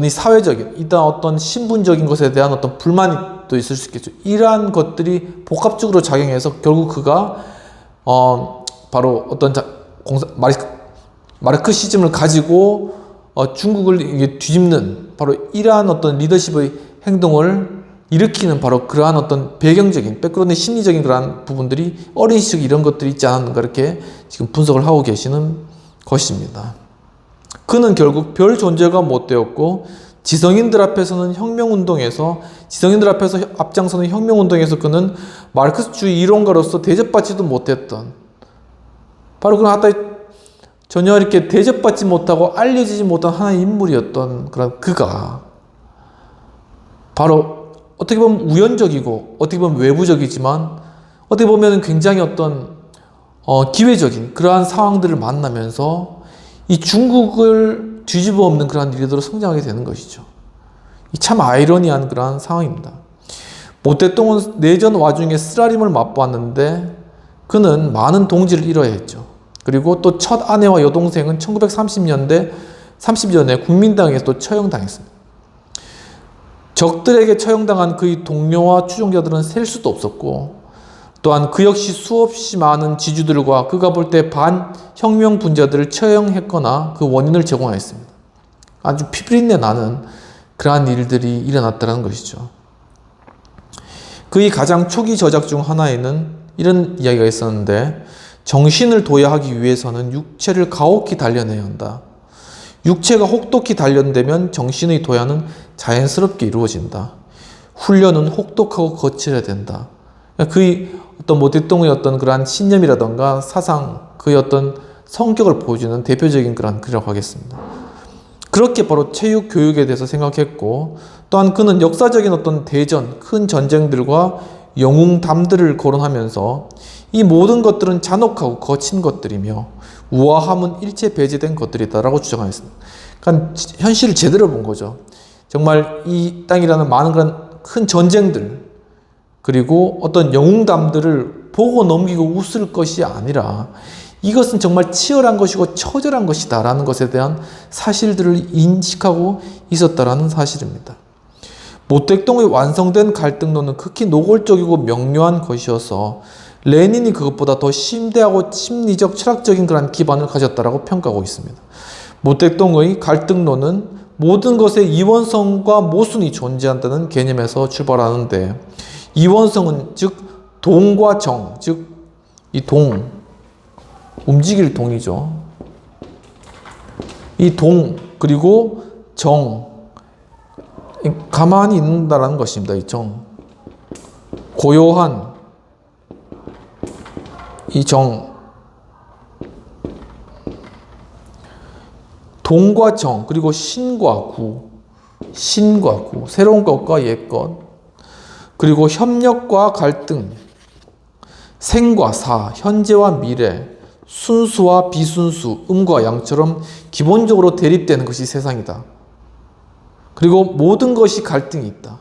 이 사회적인 이런 어떤 신분적인 것에 대한 어떤 불만이 또 있을 수 있겠죠. 이러한 것들이 복합적으로 작용해서 결국 그가 바로 어떤 마르크시즘을 가지고 중국을 이게 뒤집는 바로 이러한 어떤 리더십의 행동을 일으키는 바로 그러한 어떤 배경적인 백그라운드 심리적인 그러한 부분들이 어린 시절 이런 것들이 있지 않았는가 이렇게 지금 분석을 하고 계시는 것입니다. 그는 결국 별 존재가 못 되었고 지성인들 앞에서 앞장서는 혁명운동에서 그는 마르크스주의 이론가로서 대접받지도 못했던 바로 그런 전혀 이렇게 대접받지 못하고 알려지지 못한 하나의 인물이었던 그런 그가 바로 어떻게 보면 우연적이고 어떻게 보면 외부적이지만 어떻게 보면 굉장히 어떤 기회적인 그러한 상황들을 만나면서 이 중국을 뒤집어 엎는 그러한 리더로 성장하게 되는 것이죠. 참 아이러니한 그러한 상황입니다. 모택동은 내전 와중에 쓰라림을 맛보았는데 그는 많은 동지를 잃어야 했죠. 그리고 또 첫 아내와 여동생은 1930년에 국민당에서 또 처형당했습니다. 적들에게 처형당한 그의 동료와 추종자들은 셀 수도 없었고 또한 그 역시 수없이 많은 지주들과 그가 볼 때 반혁명 분자들을 처형했거나 그 원인을 제공하였습니다. 아주 피비린내 나는 그러한 일들이 일어났다는 것이죠. 그의 가장 초기 저작 중 하나에는 이런 이야기가 있었는데 정신을 도야하기 위해서는 육체를 가혹히 단련해야 한다. 육체가 혹독히 단련되면 정신의 도야는 자연스럽게 이루어진다. 훈련은 혹독하고 거칠어야 된다. 그의 어떤 모택동의 어떤 그러한 신념이라던가 사상, 그의 어떤 성격을 보여주는 대표적인 그런 글이라고 하겠습니다. 그렇게 바로 체육 교육에 대해서 생각했고 또한 그는 역사적인 어떤 대전, 큰 전쟁들과 영웅담들을 거론하면서 이 모든 것들은 잔혹하고 거친 것들이며 우아함은 일체 배제된 것들이다라고 주장하였습니다. 그러니까 현실을 제대로 본 거죠. 정말 이 땅이라는 많은 그런 큰 전쟁들 그리고 어떤 영웅담들을 보고 넘기고 웃을 것이 아니라 이것은 정말 치열한 것이고 처절한 것이다 라는 것에 대한 사실들을 인식하고 있었다라는 사실입니다. 모택동의 완성된 갈등론은 극히 노골적이고 명료한 것이어서 레닌이 그것보다 더 심대하고 심리적 철학적인 그런 기반을 가졌다라고 평가하고 있습니다. 모택동의 갈등론은 모든 것의 이원성과 모순이 존재한다는 개념에서 출발하는데 이원성은 즉 동과 정, 즉 이 동, 움직일 동이죠. 이 동 그리고 정, 가만히 있는다라는 것입니다. 이 정, 고요한 이 정, 동과 정, 그리고 신과 구, 새로운 것과 옛 것, 그리고 협력과 갈등, 생과 사, 현재와 미래, 순수와 비순수, 음과 양처럼 기본적으로 대립되는 것이 세상이다. 그리고 모든 것이 갈등이 있다.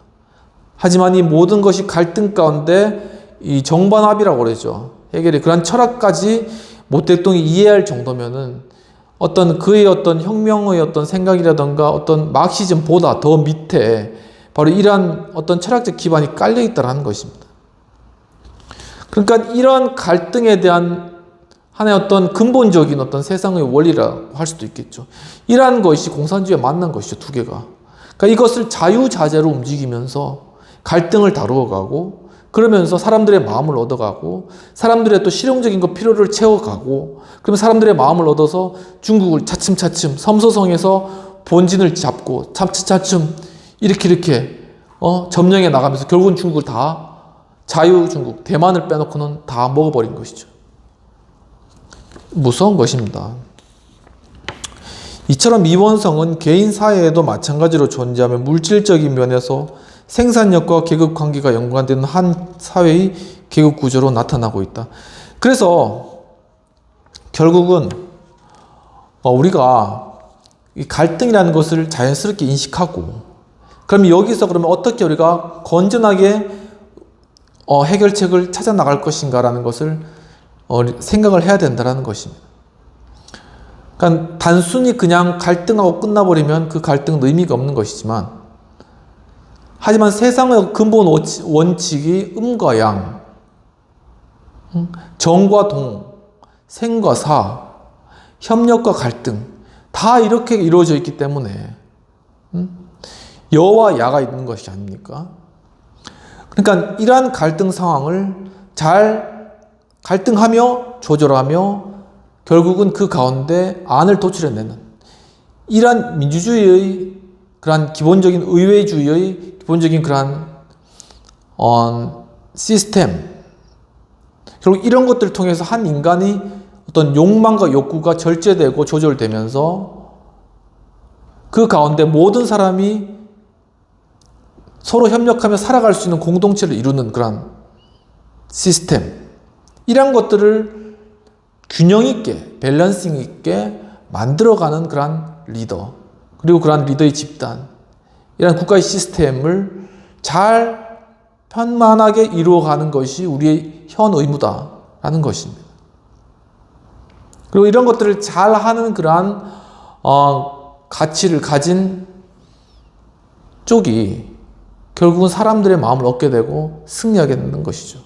하지만 이 모든 것이 갈등 가운데 이 정반합이라고 그러죠. 해결의 그런 철학까지 모택동이 이해할 정도면은 어떤 그의 어떤 혁명의 어떤 생각이라던가 어떤 마르크시즘보다 더 밑에 바로 이러한 어떤 철학적 기반이 깔려 있다는 것입니다. 그러니까 이러한 갈등에 대한 하나의 어떤 근본적인 어떤 세상의 원리라고 할 수도 있겠죠. 이러한 것이 공산주의에 만난 것이죠, 두 개가. 그러니까 이것을 자유자재로 움직이면서 갈등을 다루어가고, 그러면서 사람들의 마음을 얻어가고, 사람들의 또 실용적인 것 필요를 채워가고, 그러면 사람들의 마음을 얻어서 중국을 차츰차츰 섬서성에서 본진을 잡고 차츰차츰 이렇게 점령해 나가면서 결국은 중국을 다 자유 중국, 대만을 빼놓고는 다 먹어버린 것이죠. 무서운 것입니다. 이처럼 이원성은 개인 사회에도 마찬가지로 존재하며 물질적인 면에서 생산력과 계급 관계가 연관되는 한 사회의 계급 구조로 나타나고 있다. 그래서 결국은 우리가 이 갈등이라는 것을 자연스럽게 인식하고, 그럼 여기서 그러면 어떻게 우리가 건전하게 해결책을 찾아 나갈 것인가라는 것을 생각을 해야 된다는 것입니다. 그러니까 단순히 그냥 갈등하고 끝나버리면 그 갈등은 의미가 없는 것이지만, 하지만 세상의 근본 원칙이 음과 양, 정과 동, 생과 사, 협력과 갈등 다 이렇게 이루어져 있기 때문에 여와 야가 있는 것이 아닙니까? 그러니까 이러한 갈등 상황을 잘 갈등하며 조절하며 결국은 그 가운데 안을 도출해내는 이러한 민주주의의 그러한 기본적인 의회주의의 기본적인 그러한 시스템, 결국 이런 것들을 통해서 한 인간이 어떤 욕망과 욕구가 절제되고 조절되면서 그 가운데 모든 사람이 서로 협력하며 살아갈 수 있는 공동체를 이루는 그런 시스템, 이런 것들을 균형 있게 밸런싱 있게 만들어가는 그런 리더, 그리고 그런 리더의 집단, 이런 국가의 시스템을 잘 편만하게 이루어가는 것이 우리의 현 의무다라는 것입니다. 그리고 이런 것들을 잘 하는 그러한 가치를 가진 쪽이 결국은 사람들의 마음을 얻게 되고 승리하게 되는 것이죠.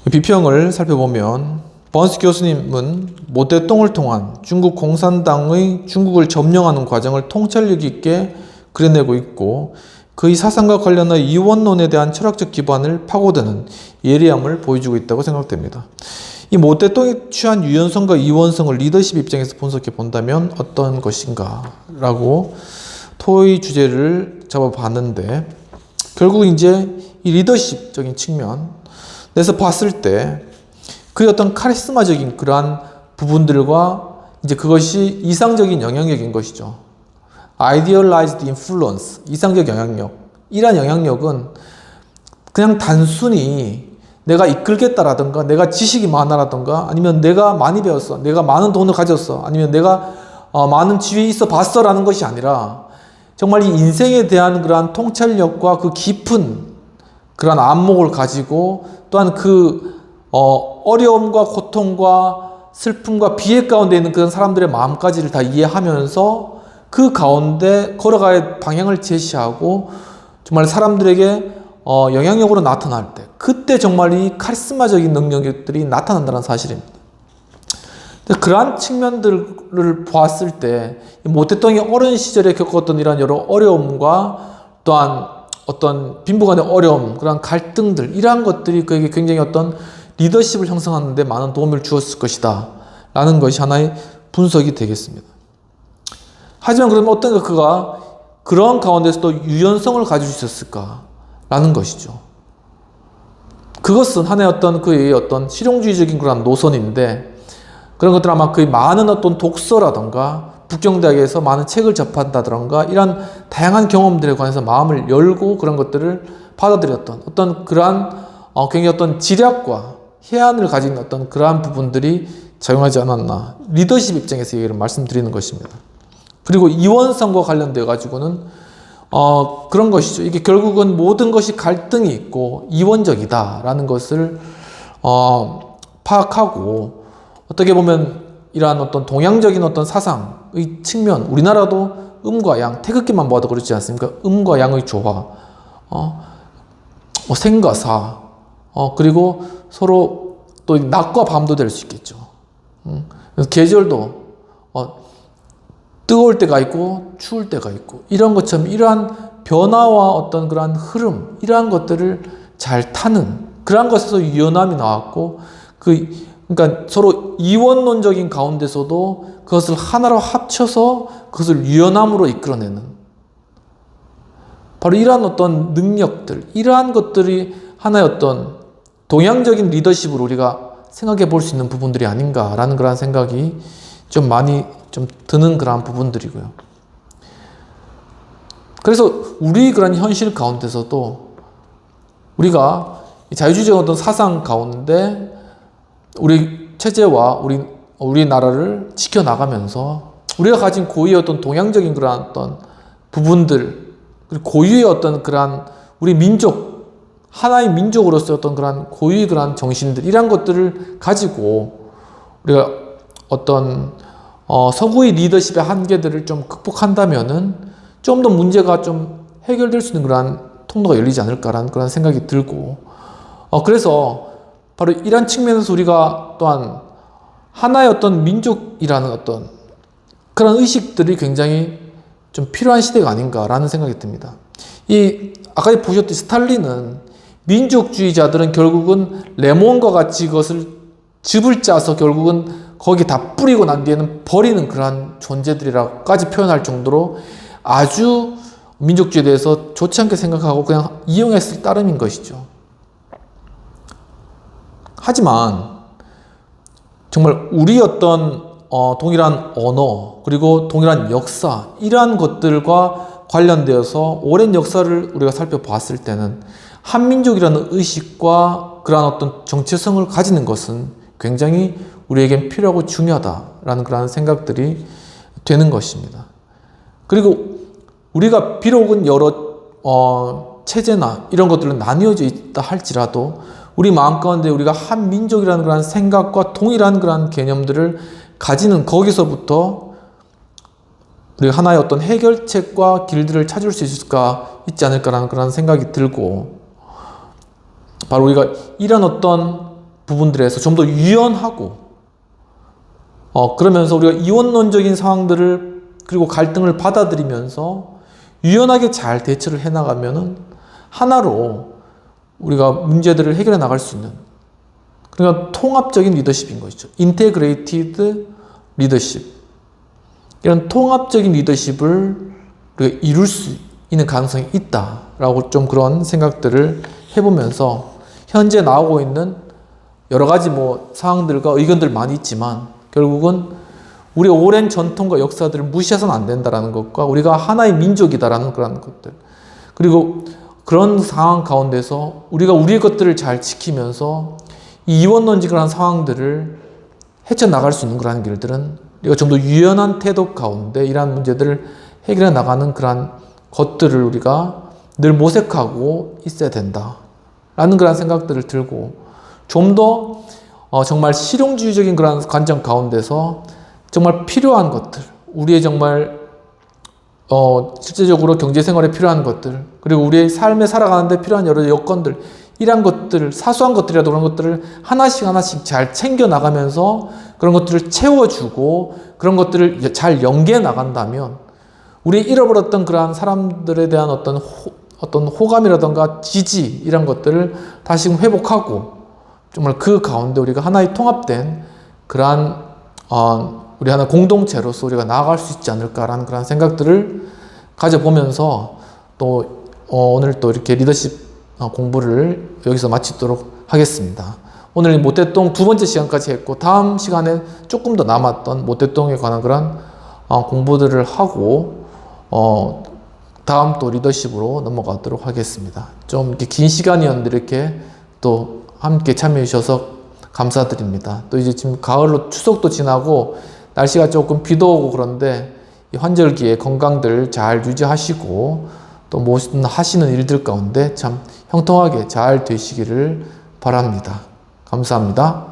비평을 살펴보면 번스 교수님은 모택동을 통한 중국 공산당의 중국을 점령하는 과정을 통찰력 있게 그려내고 있고, 그의 사상과 관련한 이원론에 대한 철학적 기반을 파고드는 예리함을 보여주고 있다고 생각됩니다. 이 모택동이 취한 유연성과 이원성을 리더십 입장에서 분석해 본다면 어떤 것인가 라고 토의 주제를 잡아봤는데, 결국 이제 이 리더십적인 측면에서 봤을 때 그의 어떤 카리스마적인 그러한 부분들과 이제 그것이 이상적인 영향력인 것이죠. Idealized influence, 이상적 영향력. 이러한 영향력은 그냥 단순히 내가 이끌겠다라든가 내가 지식이 많아라든가 아니면 내가 많이 배웠어, 내가 많은 돈을 가졌어, 아니면 내가 많은 지위에 있어 봤어 라는 것이 아니라 정말 이 인생에 대한 그러한 통찰력과 그 깊은 그러한 안목을 가지고 또한 그 어려움과 고통과 슬픔과 비애 가운데 있는 그런 사람들의 마음까지를 다 이해하면서 그 가운데 걸어갈 방향을 제시하고 정말 사람들에게 영향력으로 나타날 때, 그때 정말 이 카리스마적인 능력들이 나타난다는 사실입니다. 그러한 측면들을 보았을 때 모택동이 어린 시절에 겪었던 이런 여러 어려움과 또한 어떤 빈부간의 어려움, 그런 갈등들, 이러한 것들이 그에게 굉장히 어떤 리더십을 형성하는 데 많은 도움을 주었을 것이다 라는 것이 하나의 분석이 되겠습니다. 하지만 그러면 어떤 그가 그런 가운데서도 유연성을 가지고 있었을까 라는 것이죠. 그것은 하나의 어떤 그의 어떤 실용주의적인 그런 노선인데, 그런 것들 아마 그의 많은 어떤 독서라던가 북경대학에서 많은 책을 접한다던가 이런 다양한 경험들에 관해서 마음을 열고 그런 것들을 받아들였던 어떤 그러한 굉장히 어떤 지략과 해안을 가진 어떤 그러한 부분들이 작용하지 않았나, 리더십 입장에서 얘기를 말씀드리는 것입니다. 그리고 이원성과 관련되어 가지고는 그런 것이죠. 이게 결국은 모든 것이 갈등이 있고 이원적이다라는 것을 파악하고, 어떻게 보면 이러한 어떤 동양적인 어떤 사상의 측면, 우리나라도 음과 양, 태극기만 모아도 그렇지 않습니까? 음과 양의 조화, 생과 사, 그리고 서로 또 낮과 밤도 될 수 있겠죠. 그래서 계절도 뜨거울 때가 있고 추울 때가 있고, 이런 것처럼 이러한 변화와 어떤 그러한 흐름, 이러한 것들을 잘 타는 그러한 것에서 유연함이 나왔고, 그러니까 서로 이원론적인 가운데서도 그것을 하나로 합쳐서 그것을 유연함으로 이끌어내는, 바로 이러한 어떤 능력들, 이러한 것들이 하나의 어떤 동양적인 리더십으로 우리가 생각해 볼 수 있는 부분들이 아닌가라는 그런 생각이 좀 많이 좀 드는 그러한 부분들이고요. 그래서 우리 그런 현실 가운데서도 우리가 자유주의적 어떤 사상 가운데 우리 체제와 우리나라를 지켜나가면서 우리가 가진 고유의 어떤 동양적인 그러한 어떤 부분들, 그리고 고유의 어떤 그러한 우리 민족, 하나의 민족으로서 어떤 그러한 고유의 그러한 정신들, 이러한 것들을 가지고 우리가 어떤 서구의 리더십의 한계들을 좀 극복한다면은 좀 더 문제가 좀 해결될 수 있는 그러한 통로가 열리지 않을까라는 그런 생각이 들고, 그래서 바로 이런 측면에서 우리가 또한 하나의 어떤 민족이라는 어떤 그런 의식들이 굉장히 좀 필요한 시대가 아닌가라는 생각이 듭니다. 아까 보셨듯이 스탈린은 민족주의자들은 결국은 레몬과 같이 그것을 즙을 짜서 결국은 거기 다 뿌리고 난 뒤에는 버리는 그러한 존재들이라고까지 표현할 정도로 아주 민족주의에 대해서 좋지 않게 생각하고 그냥 이용했을 따름인 것이죠. 하지만 정말 우리 어떤 동일한 언어, 그리고 동일한 역사, 이러한 것들과 관련되어서 오랜 역사를 우리가 살펴봤을 때는 한민족이라는 의식과 그러한 어떤 정체성을 가지는 것은 굉장히 우리에겐 필요하고 중요하다라는 그런 생각들이 되는 것입니다. 그리고 우리가 비록은 여러 체제나 이런 것들은 나뉘어져 있다 할지라도 우리 마음 가운데 우리가 한 민족이라는 그런 생각과 동일한 그런 개념들을 가지는, 거기서부터 우리가 하나의 어떤 해결책과 길들을 찾을 수 있지 않을까라는 그런 생각이 들고, 바로 우리가 이런 어떤 부분들에서 좀 더 유연하고, 그러면서 우리가 이원론적인 상황들을 그리고 갈등을 받아들이면서 유연하게 잘 대처를 해나가면은 하나로 우리가 문제들을 해결해 나갈 수 있는, 그러니까 통합적인 리더십인 것이죠. 인테그레이티드 리더십. 이런 통합적인 리더십을 우리가 이룰 수 있는 가능성이 있다라고 좀 그런 생각들을 해보면서 현재 나오고 있는 여러 가지 상황들과 의견들 많이 있지만 결국은 우리의 오랜 전통과 역사들을 무시해서는 안 된다라는 것과 우리가 하나의 민족이다라는 그런 것들, 그리고 그런 상황 가운데서 우리가 우리의 것들을 잘 지키면서 이 이원론적인 상황들을 헤쳐나갈 수 있는 그런 길들은 우리가 좀 더 유연한 태도 가운데 이러한 문제들을 해결해 나가는 그런 것들을 우리가 늘 모색하고 있어야 된다라는 그런 생각들을 들고, 좀 더 정말 실용주의적인 그런 관점 가운데서 정말 필요한 것들, 우리의 정말 실제적으로 경제생활에 필요한 것들, 그리고 우리의 삶에 살아가는데 필요한 여러 여건들, 이러한 것들, 사소한 것들이라도 그런 것들을 하나씩 잘 챙겨 나가면서 그런 것들을 채워주고 그런 것들을 잘 연계해 나간다면 우리 잃어버렸던 그러한 사람들에 대한 어떤 호감이라던가 지지, 이런 것들을 다시금 회복하고 정말 그 가운데 우리가 하나의 통합된 그러한 우리 하나 공동체로서 우리가 나아갈 수 있지 않을까라는 그런 생각들을 가져보면서 또 오늘 또 이렇게 리더십 공부를 여기서 마치도록 하겠습니다. 오늘 모태똥 두 번째 시간까지 했고, 다음 시간에 조금 더 남았던 모태똥에 관한 그런 공부들을 하고 다음 또 리더십으로 넘어가도록 하겠습니다. 좀 이렇게 긴 시간이었는데 이렇게 또 함께 참여해 주셔서 감사드립니다. 또 이제 지금 가을로 추석도 지나고 날씨가 조금 비도 오고 그런데 이 환절기에 건강들 잘 유지하시고 또 모든 하시는 일들 가운데 참 형통하게 잘 되시기를 바랍니다. 감사합니다.